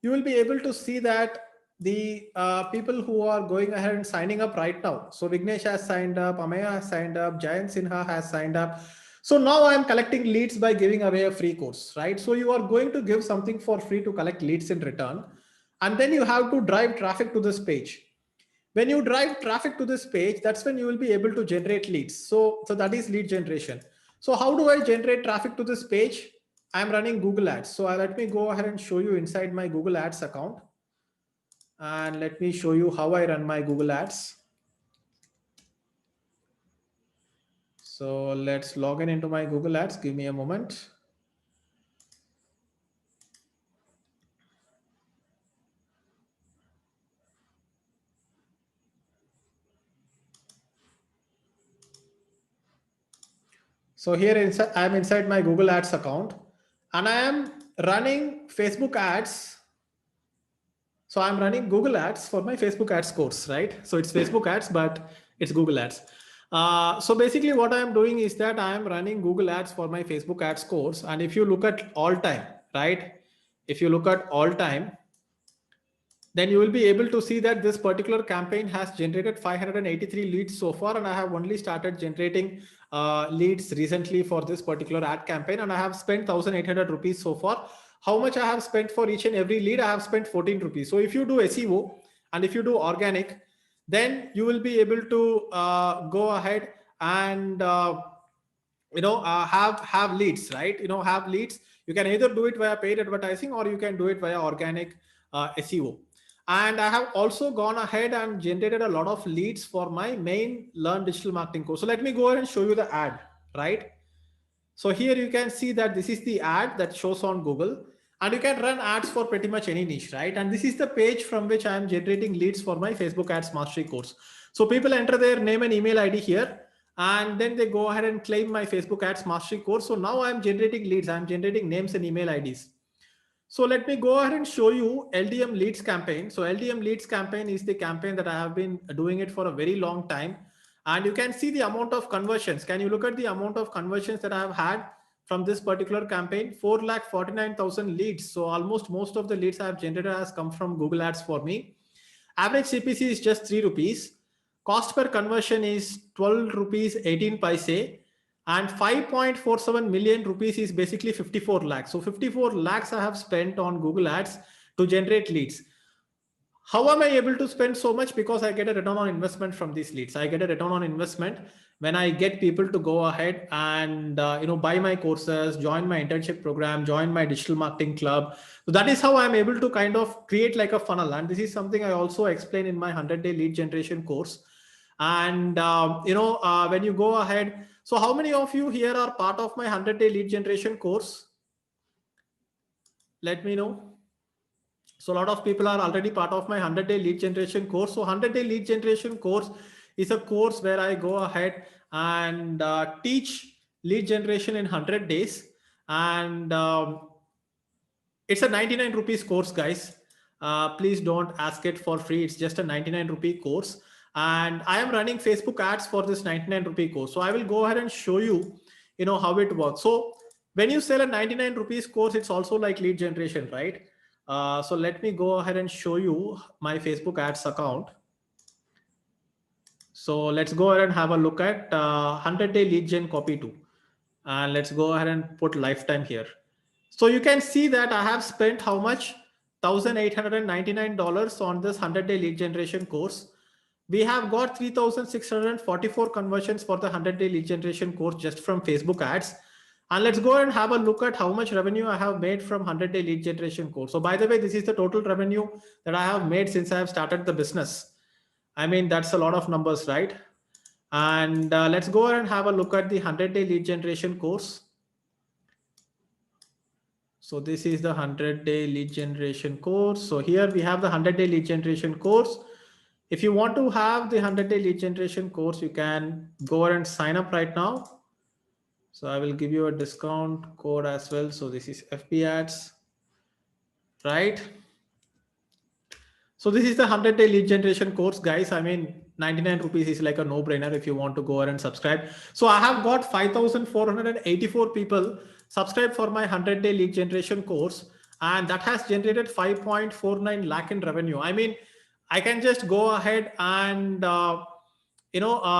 you will be able to see that the people who are going ahead and signing up right now. So Vignesh has signed up, Amaya has signed up, Jayant Sinha has signed up. So now I am collecting leads by giving away a free course, right? So you are going to give something for free to collect leads in return. And then you have to drive traffic to this page. When you drive traffic to this page, that's when you will be able to generate leads. So that is lead generation. So how do I generate traffic to this page? I'm running Google Ads. So let me go ahead and show you inside my Google Ads account. And let me show you how I run my Google Ads. So let's log in into my Google Ads. Give me a moment. So here I'm inside my Google Ads account and I am running Facebook ads. So I'm running Google Ads for my Facebook ads course, right? So it's Facebook ads, but it's Google Ads. So basically what I'm doing is that I am running Google Ads for my Facebook ads course. And if you look at all time, right? If you look at all time, then you will be able to see that this particular campaign has generated 583 leads so far. And I have only started generating leads recently for this particular ad campaign. And I have spent 1,800 rupees so far. How much I have spent for each and every lead? I have spent 14 rupees. So if you do SEO and if you do organic, then you will be able to go ahead and have leads, right? Have leads. You can either do it via paid advertising or you can do it via organic SEO. And I have also gone ahead and generated a lot of leads for my main Learn Digital Marketing course. So let me go ahead and show you the ad, right? So here you can see that this is the ad that shows on Google and you can run ads for pretty much any niche, right? And this is the page from which I am generating leads for my Facebook Ads Mastery course. So people enter their name and email ID here and then they go ahead and claim my Facebook Ads Mastery course. So now I'm generating leads. I'm generating names and email IDs. So let me go ahead and show you LDM leads campaign. So LDM leads campaign is the campaign that I have been doing it for a very long time. And you can see the amount of conversions. Can you look at the amount of conversions that I have had from this particular campaign? 4,49,000 leads. So almost most of the leads I have generated has come from Google Ads for me. Average CPC is just 3 rupees. Cost per conversion is 12 rupees 18 paise. And 5.47 million rupees is basically 54 lakhs. So 54 lakhs I have spent on Google Ads to generate leads. How am I able to spend so much? Because I get a return on investment from these leads. I get a return on investment when I get people to go ahead and buy my courses, join my internship program, join my digital marketing club. So that is how I'm able to kind of create like a funnel. And this is something I also explain in my 100-day lead generation course. And when you go ahead, so how many of you here are part of my 100-day lead generation course? Let me know. So a lot of people are already part of my 100-day lead generation course. So 100-day lead generation course is a course where I go ahead and teach lead generation in 100 days. And it's a 99 rupees course, guys. Please don't ask it for free. It's just a 99 rupee course. And I am running Facebook ads for this 99 rupee course. So I will go ahead and show you, how it works. So when you sell a 99 rupees course, it's also like lead generation, right? So let me go ahead and show you my Facebook ads account. So let's go ahead and have a look at 100-day lead gen copy 2. And let's go ahead and put lifetime here. So you can see that I have spent how much? $1,899 on this 100-day lead generation course. We have got 3,644 conversions for the 100-day lead generation course just from Facebook ads. And let's go and have a look at how much revenue I have made from 100-day lead generation course. So by the way, this is the total revenue that I have made since I have started the business. I mean, that's a lot of numbers, right? And let's go ahead and have a look at the 100-day lead generation course. So this is the 100-day lead generation course. So here we have the 100-day lead generation course. If you want to have the 100-day lead generation course, you can go ahead and sign up right now. So I will give you a discount code as well. So this is FB ads, right? So this is the 100-day lead generation course, guys. I mean, 99 rupees is like a no-brainer if you want to go ahead and subscribe. So I have got 5,484 people subscribe for my 100-day lead generation course, and that has generated 5.49 lakh in revenue. I mean, I can just go ahead and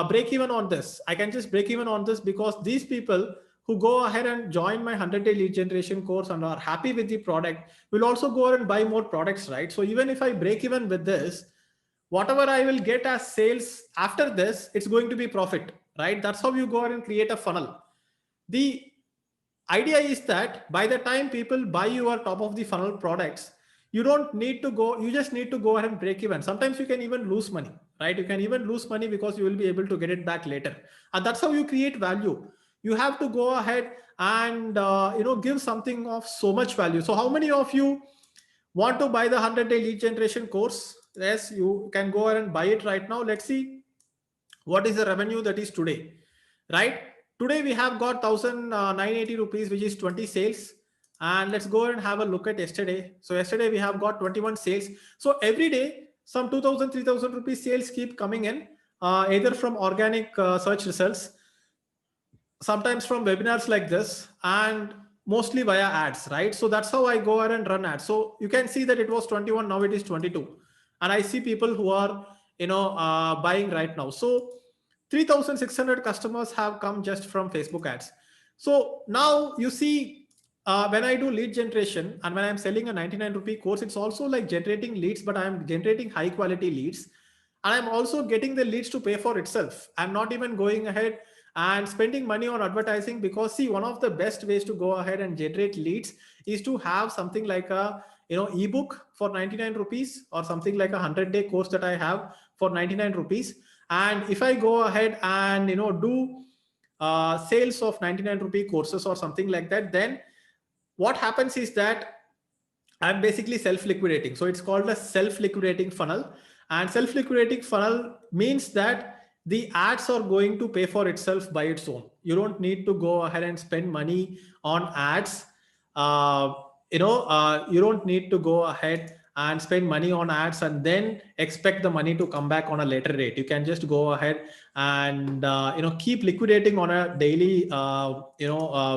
break even on this. I can just break even on this because these people who go ahead and join my 100-day lead generation course and are happy with the product will also go ahead and buy more products, right? So even if I break even with this, whatever I will get as sales after this, it's going to be profit, right? That's how you go ahead and create a funnel. The idea is that by the time people buy your top of the funnel products, you don't need to go, you just need to go ahead and break even. Sometimes you can even lose money, right? You can even lose money because you will be able to get it back later. And that's how you create value. You have to go ahead and give something of so much value. So how many of you want to buy the 100-day lead generation course? Yes, you can go ahead and buy it right now. Let's see what is the revenue that is today, right? Today we have got 1,980 rupees, which is 20 sales. And let's go ahead and have a look at yesterday. So yesterday we have got 21 sales. So every day some 2,000, 3,000 rupees sales keep coming in, either from organic search results, sometimes from webinars like this, and mostly via ads, right? So that's how I go ahead and run ads. So you can see that it was 21, now it is 22. And I see people who are, buying right now. So 3,600 customers have come just from Facebook ads. So now you see, when I do lead generation and when I'm selling a 99 rupee course, it's also like generating leads, but I'm generating high quality leads. And I'm also getting the leads to pay for itself. I'm not even going ahead and spending money on advertising, because see, one of the best ways to go ahead and generate leads is to have something like a ebook for 99 rupees or something like a 100-day course that I have for 99 rupees. And if I go ahead and do sales of 99 rupee courses or something like that, then what happens is that I'm basically self-liquidating. So it's called a self-liquidating funnel. And self-liquidating funnel means that the ads are going to pay for itself by its own. You don't need to go ahead and spend money on ads. You don't need to go ahead and spend money on ads and then expect the money to come back on a later rate. You can just go ahead and keep liquidating on a daily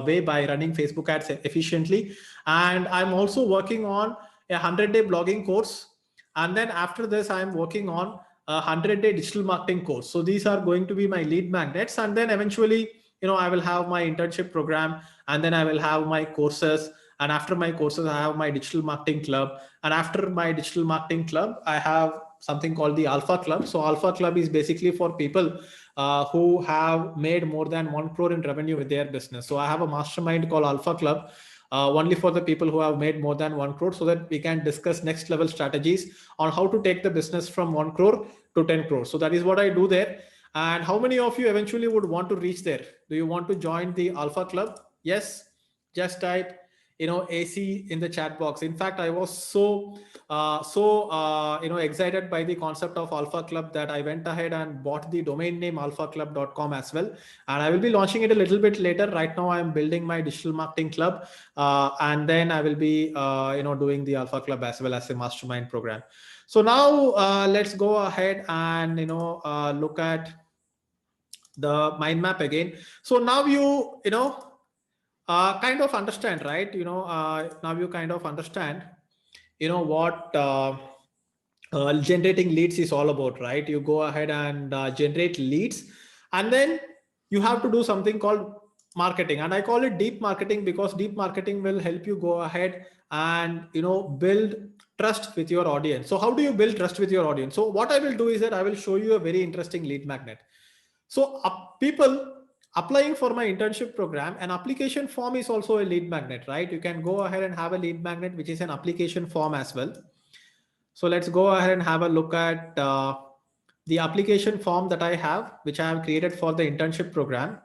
way by running Facebook ads efficiently. And I'm also working on a 100-day blogging course, and then after this I'm working on a 100-day digital marketing course. So these are going to be my lead magnets, and then eventually I will have my internship program, and then I will have my courses, And after my courses, I have my digital marketing club. And after my digital marketing club, I have something called the Alpha Club. So Alpha Club is basically for people who have made more than 1 crore in revenue with their business. So I have a mastermind called Alpha Club, only for the people who have made more than 1 crore, so that we can discuss next level strategies on how to take the business from 1 crore to 10 crore. So that is what I do there. And how many of you eventually would want to reach there? Do you want to join the Alpha Club? Yes, just type AC in the chat box. In fact, I was so excited by the concept of Alpha Club that I went ahead and bought the domain name alphaclub.com as well, and I will be launching it a little bit later. Right now I am building my digital marketing club, and then I will be doing the Alpha Club as well as a mastermind program. So now let's go ahead and look at the mind map again. So now you kind of understand, right? Now you kind of understand what generating leads is all about, right? You go ahead and generate leads, and then you have to do something called marketing. And I call it deep marketing because deep marketing will help you go ahead and build trust with your audience. So how do you build trust with your audience? So what I will do is that I will show you a very interesting lead magnet. So people applying for my internship program, an application form is also a lead magnet, right? You can go ahead and have a lead magnet, which is an application form as well. So let's go ahead and have a look at the application form that I have, which I have created for the internship program.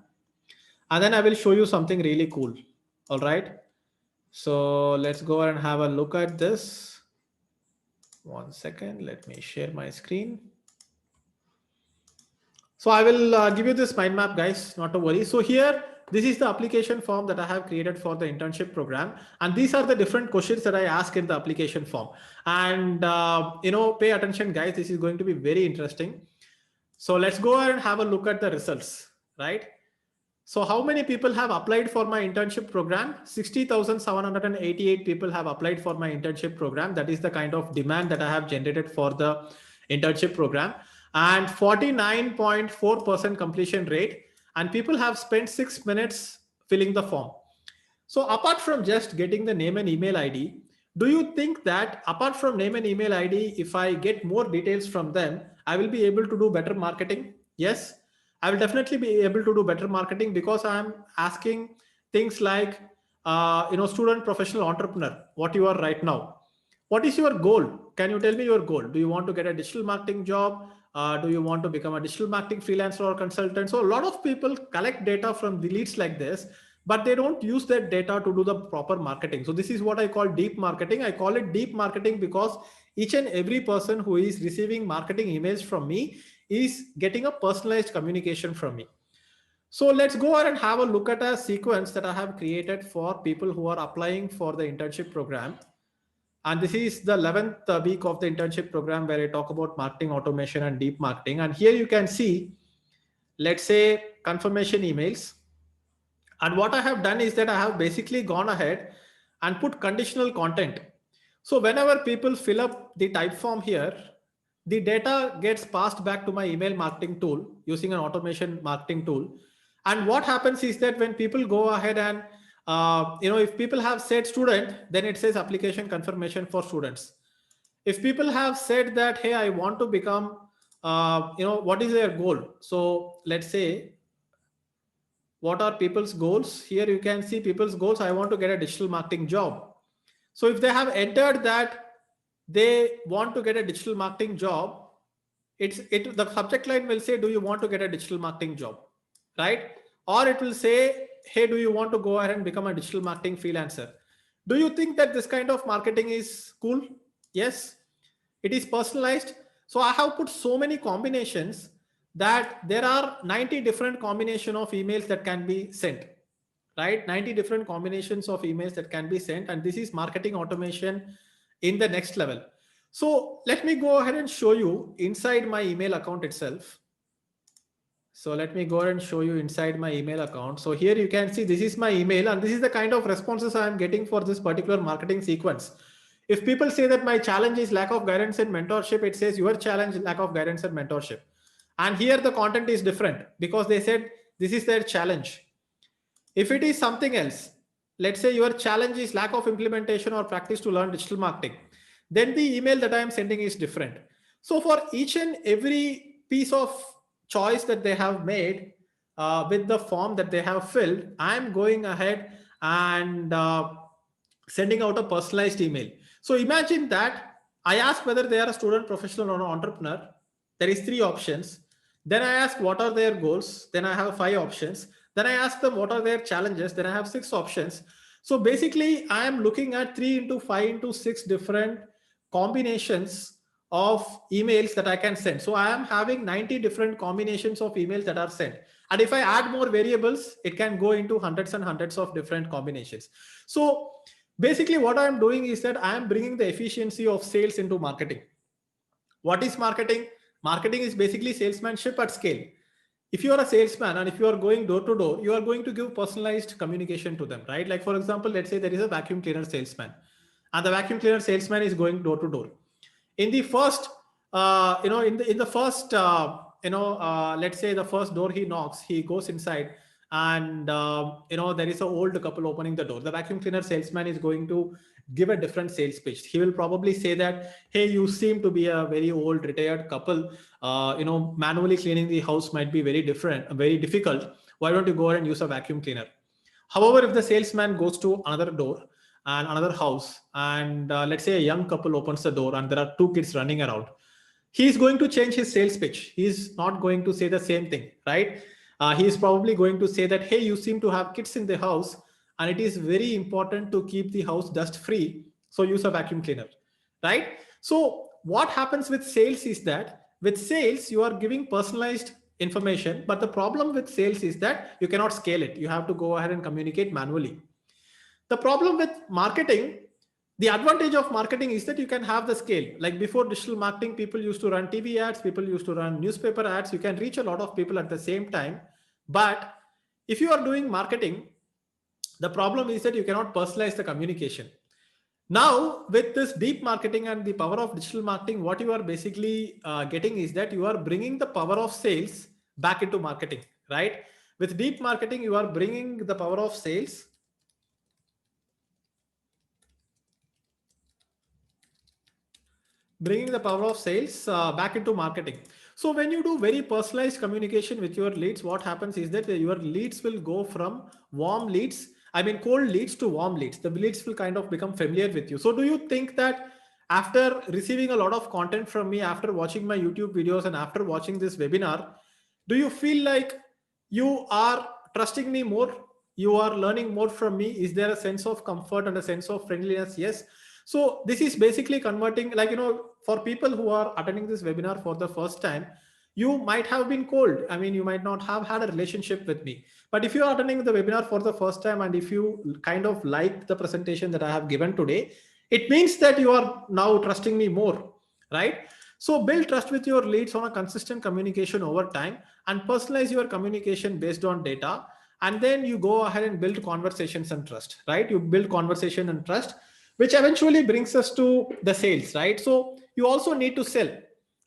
And then I will show you something really cool. All right. So let's go ahead and have a look at this. 1 second. Let me share my screen. So I will give you this mind map, guys, not to worry. So here, this is the application form that I have created for the internship program. And these are the different questions that I ask in the application form. And, pay attention, guys. This is going to be very interesting. So let's go ahead and have a look at the results, right? So how many people have applied for my internship program? 60,788 people have applied for my internship program. That is the kind of demand that I have generated for the internship program. And 49.4% completion rate. And people have spent 6 minutes filling the form. So apart from just getting the name and email ID, do you think that apart from name and email ID, if I get more details from them, I will be able to do better marketing? Yes, I will definitely be able to do better marketing because I'm asking things like, student, professional, entrepreneur, what you are right now. What is your goal? Can you tell me your goal? Do you want to get a digital marketing job? Do you want to become a digital marketing freelancer or consultant? So a lot of people collect data from the leads like this, but they don't use that data to do the proper marketing. So this is what I call deep marketing. I call it deep marketing because each and every person who is receiving marketing emails from me is getting a personalized communication from me. So let's go ahead and have a look at a sequence that I have created for people who are applying for the internship program. And this is the 11th week of the internship program where I talk about marketing automation and deep marketing. And here you can see, let's say, confirmation emails. And what I have done is that I have basically gone ahead and put conditional content. So whenever people fill up the type form here, the data gets passed back to my email marketing tool using an automation marketing tool. And what happens is that when people go ahead and if people have said student, then it says application confirmation for students. If people have said that, hey, I want to become, what is their goal? So let's say, what are people's goals? Here you can see people's goals. I want to get a digital marketing job. So if they have entered that they want to get a digital marketing job, the subject line will say, do you want to get a digital marketing job, right? Or it will say, hey, do you want to go ahead and become a digital marketing freelancer? Do you think that this kind of marketing is cool? Yes, it is personalized. So I have put so many combinations that there are 90 different combination of emails that can be sent, right? 90 different combinations of emails that can be sent. And this is marketing automation in the next level. So let me go ahead and show you inside my email account itself. So let me go ahead and show you inside my email account. So here you can see this is my email and this is the kind of responses I am getting for this particular marketing sequence. If people say that my challenge is lack of guidance and mentorship, it says your challenge lack of guidance and mentorship. And here the content is different because they said this is their challenge. If it is something else, let's say your challenge is lack of implementation or practice to learn digital marketing, then the email that I am sending is different. So for each and every piece of choice that they have made with the form that they have filled, I'm going ahead and sending out a personalized email. So imagine that I ask whether they are a student, professional, or an entrepreneur. There is 3 options. Then I ask what are their goals. Then I have 5 options. Then I ask them what are their challenges. Then I have 6 options. So basically, I am looking at 3 into 5 into 6 different combinations of emails that I can send. So I am having 90 different combinations of emails that are sent. And if I add more variables, it can go into hundreds and hundreds of different combinations. So basically, what I'm doing is that I'm bringing the efficiency of sales into marketing. What is marketing? Marketing is basically salesmanship at scale. If you are a salesman and if you are going door to door, you are going to give personalized communication to them, right? Like for example, let's say there is a vacuum cleaner salesman, and the vacuum cleaner salesman is going door to door. In the first, in the first, let's say the first door he knocks, he goes inside, and there is an old couple opening the door. The vacuum cleaner salesman is going to give a different sales pitch. He will probably say that, hey, you seem to be a very old retired couple. Manually cleaning the house might be very difficult. Why don't you go ahead and use a vacuum cleaner? However, if the salesman goes to another door and another house, and let's say a young couple opens the door and there are 2 kids running around, he's going to change his sales pitch. He's not going to say the same thing, right? He is probably going to say that, hey, you seem to have kids in the house and it is very important to keep the house dust free, so use a vacuum cleaner, right? So what happens with sales is that with sales you are giving personalized information, but the problem with sales is that you cannot scale it. You have to go ahead and communicate manually. The problem with marketing, the advantage of marketing is that you can have the scale. Like before digital marketing, people used to run TV ads, people used to run newspaper ads. You can reach a lot of people at the same time. But if you are doing marketing, the problem is that you cannot personalize the communication. Now, with this deep marketing and the power of digital marketing, what you are basically getting is that you are bringing the power of sales back into marketing, right? With deep marketing, you are bringing the power of sales back into marketing. So when you do very personalized communication with your leads, what happens is that your leads will go from cold leads to warm leads. The leads will kind of become familiar with you. So do you think that after receiving a lot of content from me, after watching my YouTube videos and after watching this webinar, do you feel like you are trusting me more? You are learning more from me? Is there a sense of comfort and a sense of friendliness? Yes. So this is basically converting, for people who are attending this webinar for the first time, you might have been cold. I mean, you might not have had a relationship with me. But if you are attending the webinar for the first time and if you kind of like the presentation that I have given today, it means that you are now trusting me more, right? So build trust with your leads on a consistent communication over time and personalize your communication based on data. And then you go ahead and build conversations and trust, right? You build conversation and trust, which eventually brings us to the sales, right? So you also need to sell.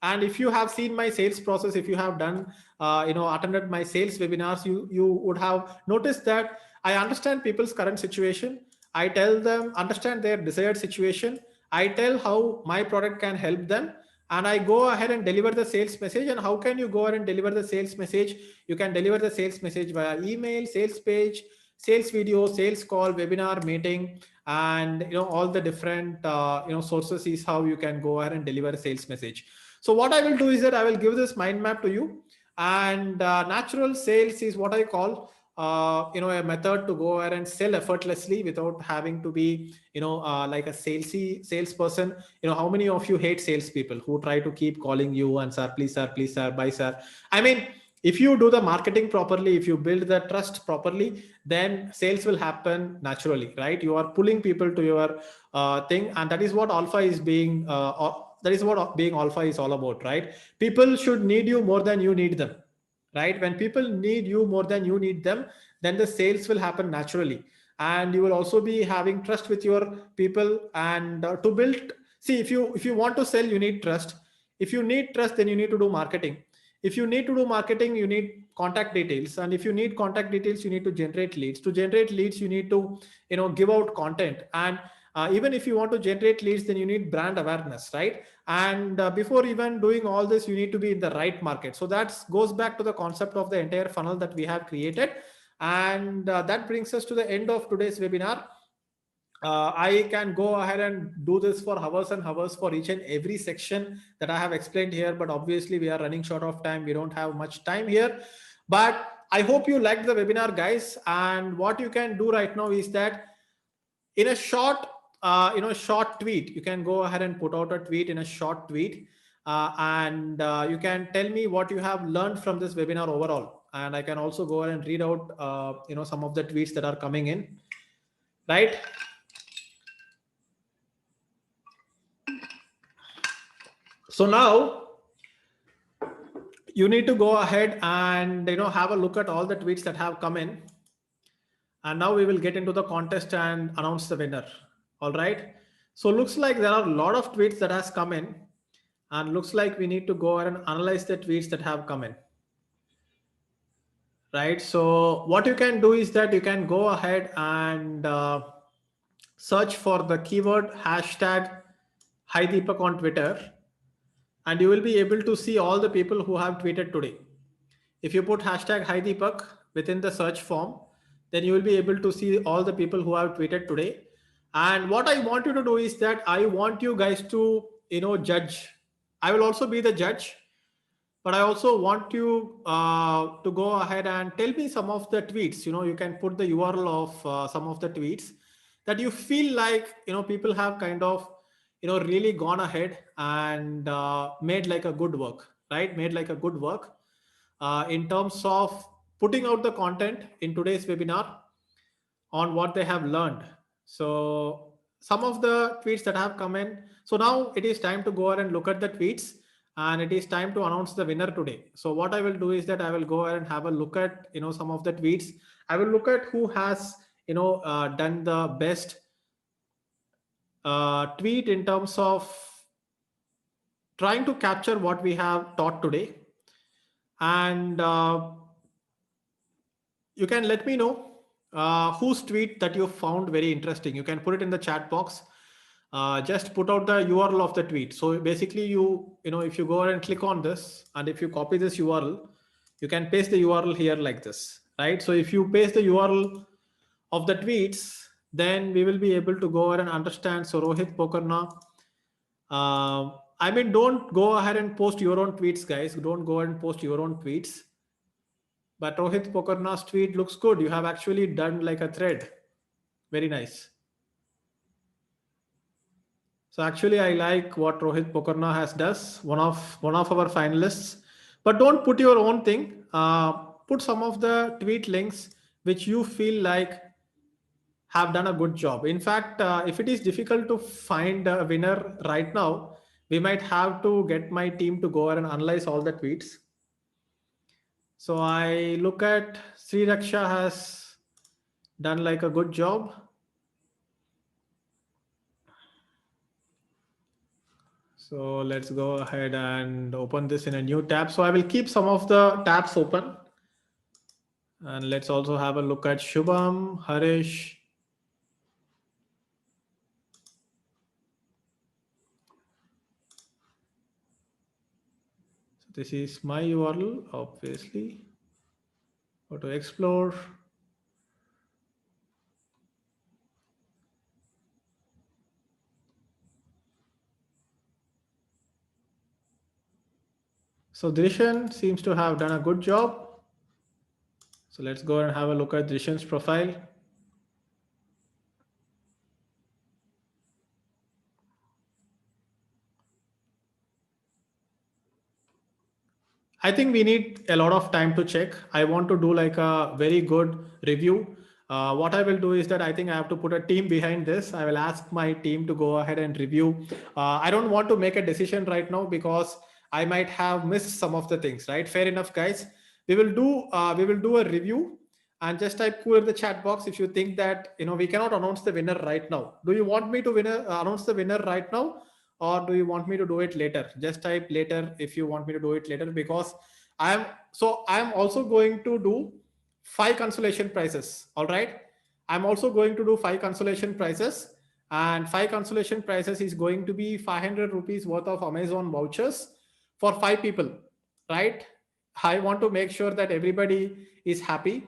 And if you have seen my sales process, if you have done, attended my sales webinars, you would have noticed that I understand people's current situation. I tell them, understand their desired situation. I tell how my product can help them. And I go ahead and deliver the sales message. And how can you go ahead and deliver the sales message? You can deliver the sales message via email, sales page, sales video, sales call, webinar, meeting, and all the different sources is how you can go ahead and deliver a sales message. So what I will do is that I will give this mind map to you, and natural sales is what I call a method to go ahead and sell effortlessly without having to be like a salesperson. How many of you hate salespeople who try to keep calling you and sir, please sir, buy sir? I mean, if you do the marketing properly, if you build the trust properly, then sales will happen naturally, right? You are pulling people to your thing, and that is what alpha is being that is what being alpha is all about, right? People should need you more than you need them, right? When people need you more than you need them, then the sales will happen naturally, and you will also be having trust with your people. And to build, see, if you want to sell, you need trust. If you need trust, then you need to do marketing. If you need to do marketing, you need contact details, and if you need contact details, you need to generate leads. To generate leads, you need to give out content, and even if you want to generate leads, then you need brand awareness, right? And before even doing all this, you need to be in the right market. So that goes back to the concept of the entire funnel that we have created. And that brings us to the end of today's webinar. I can go ahead and do this for hours and hours for each and every section that I have explained here, but obviously we are running short of time. We don't have much time here, but I hope you liked the webinar, guys. And what you can do right now is that in a short, short tweet, you can go ahead and put out a tweet in a short tweet, and you can tell me what you have learned from this webinar overall. And I can also go ahead and read out, some of the tweets that are coming in, right? So now you need to go ahead and have a look at all the tweets that have come in. And now we will get into the contest and announce the winner. All right. So looks like there are a lot of tweets that has come in, and looks like we need to go ahead and analyze the tweets that have come in. Right. So what you can do is that you can go ahead and search for the keyword hashtag Hi Deepak on Twitter, and you will be able to see all the people who have tweeted today. If you put hashtag Hi Deepak within the search form, then you will be able to see all the people who have tweeted today. And what I want you to do is that I want you guys to, judge. I will also be the judge, but I also want you to go ahead and tell me some of the tweets. You can put the URL of some of the tweets that you feel like, people have kind of, really gone ahead and made like a good work, right? Made like a good work in terms of putting out the content in today's webinar on what they have learned. So some of the tweets that have come in. So now it is time to go ahead and look at the tweets, and it is time to announce the winner today. So what I will do is that I will go ahead and have a look at some of the tweets. I will look at who has done the best tweet in terms of trying to capture what we have taught today. And you can let me know whose tweet that you found very interesting. You can put it in the chat box. Just put out the URL of the tweet. So basically if you go ahead and click on this, and if you copy this URL, you can paste the URL here like this, right? So if you paste the URL of the tweets, then we will be able to go ahead and understand. So Rohit Pokarna, don't go ahead and post your own tweets, guys. Don't go ahead and post your own tweets. But Rohit Pokarna's tweet looks good. You have actually done like a thread. Very nice. So actually, I like what Rohit Pokarna has does. One of our finalists. But don't put your own thing. Put some of the tweet links which you feel like have done a good job. In fact, if it is difficult to find a winner right now, we might have to get my team to go ahead and analyze all the tweets. So I look at Sri Raksha has done like a good job. So let's go ahead and open this in a new tab. So I will keep some of the tabs open. And let's also have a look at Shubham, Harish. So this is my URL, obviously. Go to explore. So Drishan seems to have done a good job. So let's go and have a look at Drishan's profile. I think we need a lot of time to check. I want to do like a very good review. What I will do is that I think I have to put a team behind this. I will ask my team to go ahead and review. I don't want to make a decision right now because I might have missed some of the things, right? Fair enough, guys. We will do a review, and just type cool in the chat box if you think that we cannot announce the winner right now. Do you want me to announce the winner right now, or do you want me to do it later? Just type later if you want me to do it later, because I'm also going to do 5 consolation prizes. All right. I'm also going to do 5 consolation prizes, and 5 consolation prizes is going to be 500 rupees worth of Amazon vouchers for 5 people. Right. I want to make sure that everybody is happy,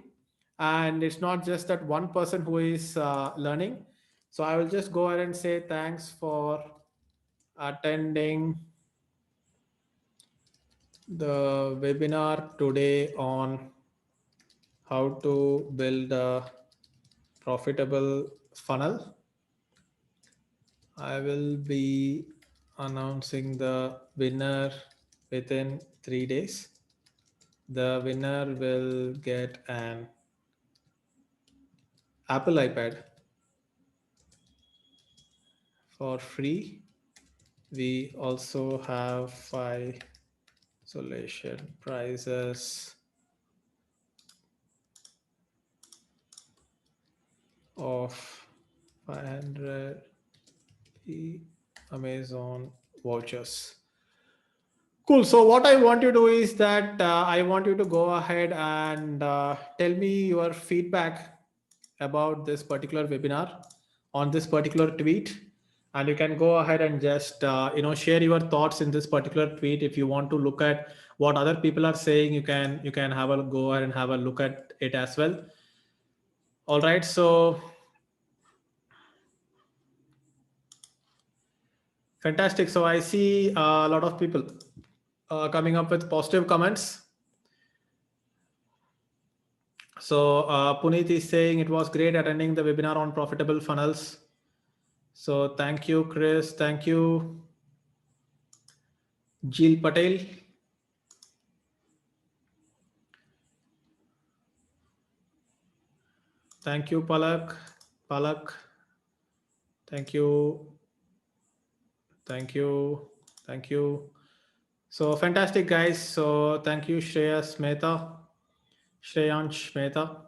and it's not just that one person who is learning. So I will just go ahead and say thanks for attending the webinar today on how to build a profitable funnel. I will be announcing the winner within 3 days. The winner will get an Apple iPad for free. We also have 5 consolation prizes of 500 Amazon vouchers. Cool. So what I want you to do is that I want you to go ahead and tell me your feedback about this particular webinar on this particular tweet, and you can go ahead and just share your thoughts in this particular tweet. If you want to look at what other people are saying, you can have a go ahead and have a look at it as well. All right. So fantastic. So I see a lot of people coming up with positive comments. So Puneet is saying it was great attending the webinar on profitable funnels. So thank you, Chris. Thank you, Jil Patel. Thank you, Palak. Palak. Thank you. Thank you. Thank you. So fantastic, guys. So thank you, Shreyas Mehta, Shreyansh Mehta.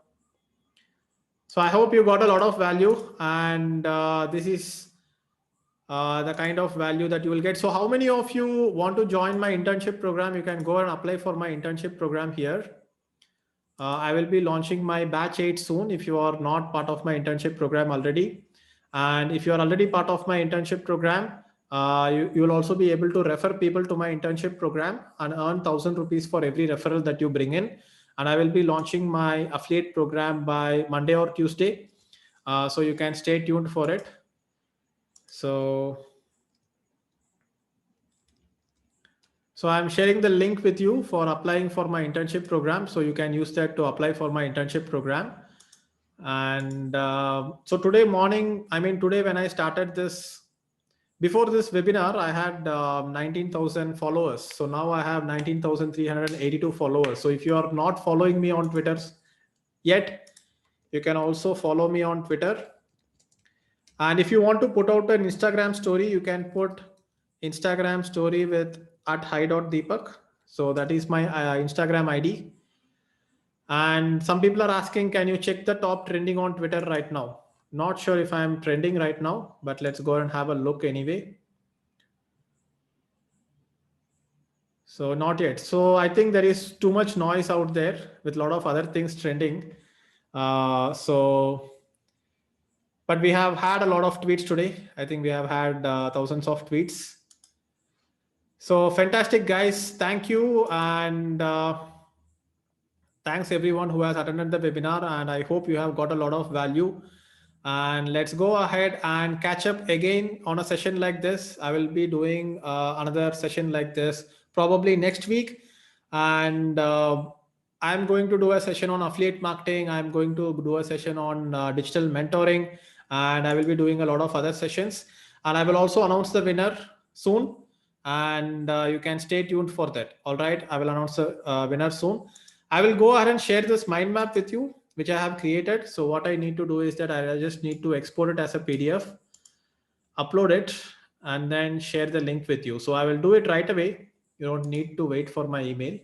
So I hope you got a lot of value, and this is the kind of value that you will get. So how many of you want to join my internship program? You can go and apply for my internship program here. I will be launching my batch 8 soon if you are not part of my internship program already. And if you are already part of my internship program, you will also be able to refer people to my internship program and earn 1,000 rupees for every referral that you bring in. And I will be launching my affiliate program by Monday or Tuesday. So you can stay tuned for it. So I'm sharing the link with you for applying for my internship program. So you can use that to apply for my internship program. And so today when I started this, before this webinar, I had 19,000 followers. So now I have 19,382 followers. So if you are not following me on Twitter yet, you can also follow me on Twitter. And if you want to put out an Instagram story, you can put Instagram story with @hi.deepak. So that is my Instagram ID. And some people are asking, can you check the top trending on Twitter right now? Not sure if I'm trending right now, but let's go and have a look anyway. So not yet. So I think there is too much noise out there with a lot of other things trending. But we have had a lot of tweets today. I think we have had thousands of tweets. So fantastic, guys. Thank you. And thanks everyone who has attended the webinar. And I hope you have got a lot of value. And let's go ahead and catch up again on a session like this. I will be doing another session like this probably next week. And I'm going to do a session on affiliate marketing. I'm going to do a session on digital mentoring. And I will be doing a lot of other sessions. And I will also announce the winner soon. And you can stay tuned for that. All right. I will announce the winner soon. I will go ahead and share this mind map with you, which I have created. So what I need to do is that I just need to export it as a PDF, upload it, and then share the link with you. So I will do it right away. You don't need to wait for my email.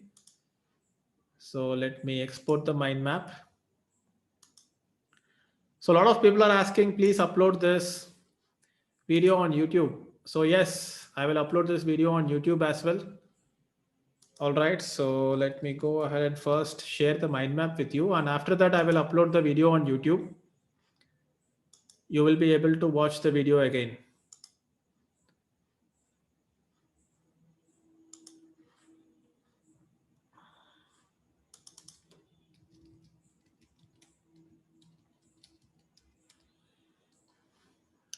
So let me export the mind map. So a lot of people are asking, please upload this video on YouTube. So yes, I will upload this video on YouTube as well. All right, so let me go ahead and first share the mind map with you, and after that I will upload the video on YouTube. You will be able to watch the video again.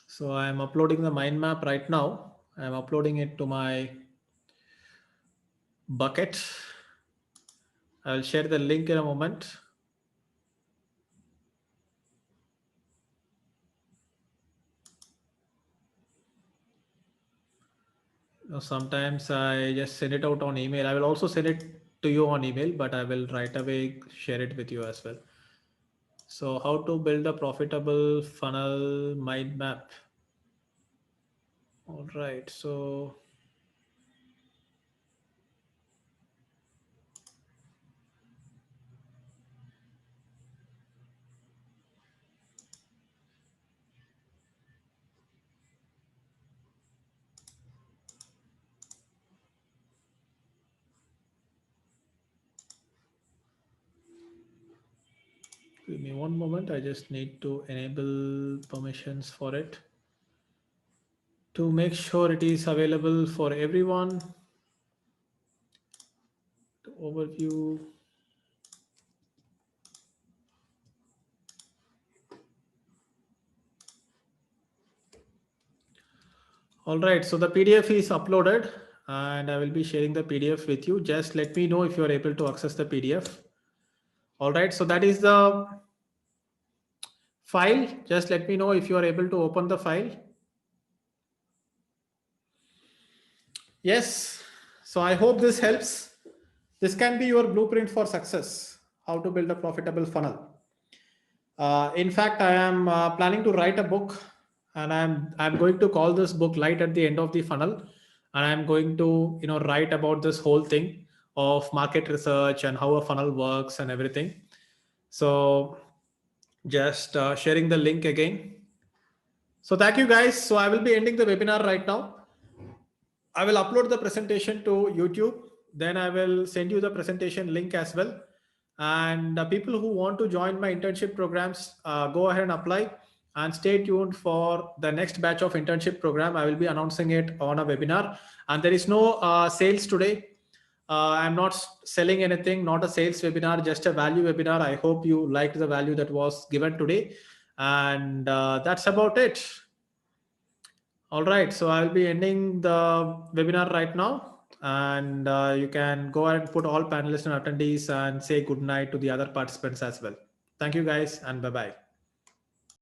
So I am uploading the mind map right now. I am uploading it to my bucket. I'll share the link in a moment. Sometimes I just send it out on email. I will also send it to you on email, but I will right away share it with you as well. So how to build a profitable funnel mind map. All right, so give me one moment. I just need to enable permissions for it to make sure it is available for everyone. The overview. All right, so the PDF is uploaded and I will be sharing the PDF with you. Just let me know if you are able to access the PDF. All right, so that is the file. Just let me know if you are able to open the file. Yes, so I hope this helps. This can be your blueprint for success, how to build a profitable funnel. In fact, I am planning to write a book, and I'm going to call this book Light at the End of the Funnel, and I'm going to write about this whole thing of market research and how a funnel works and everything. So just sharing the link again. So thank you guys. So I will be ending the webinar right now. I will upload the presentation to YouTube. Then I will send you the presentation link as well. And people who want to join my internship programs, go ahead and apply and stay tuned for the next batch of internship program. I will be announcing it on a webinar, and there is no sales today. I'm not selling anything, not a sales webinar, just a value webinar. I hope you liked the value that was given today. And that's about it. All right, so I'll be ending the webinar right now, and you can go ahead and put all panelists and attendees and say good night to the other participants as well. Thank you guys, and bye-bye.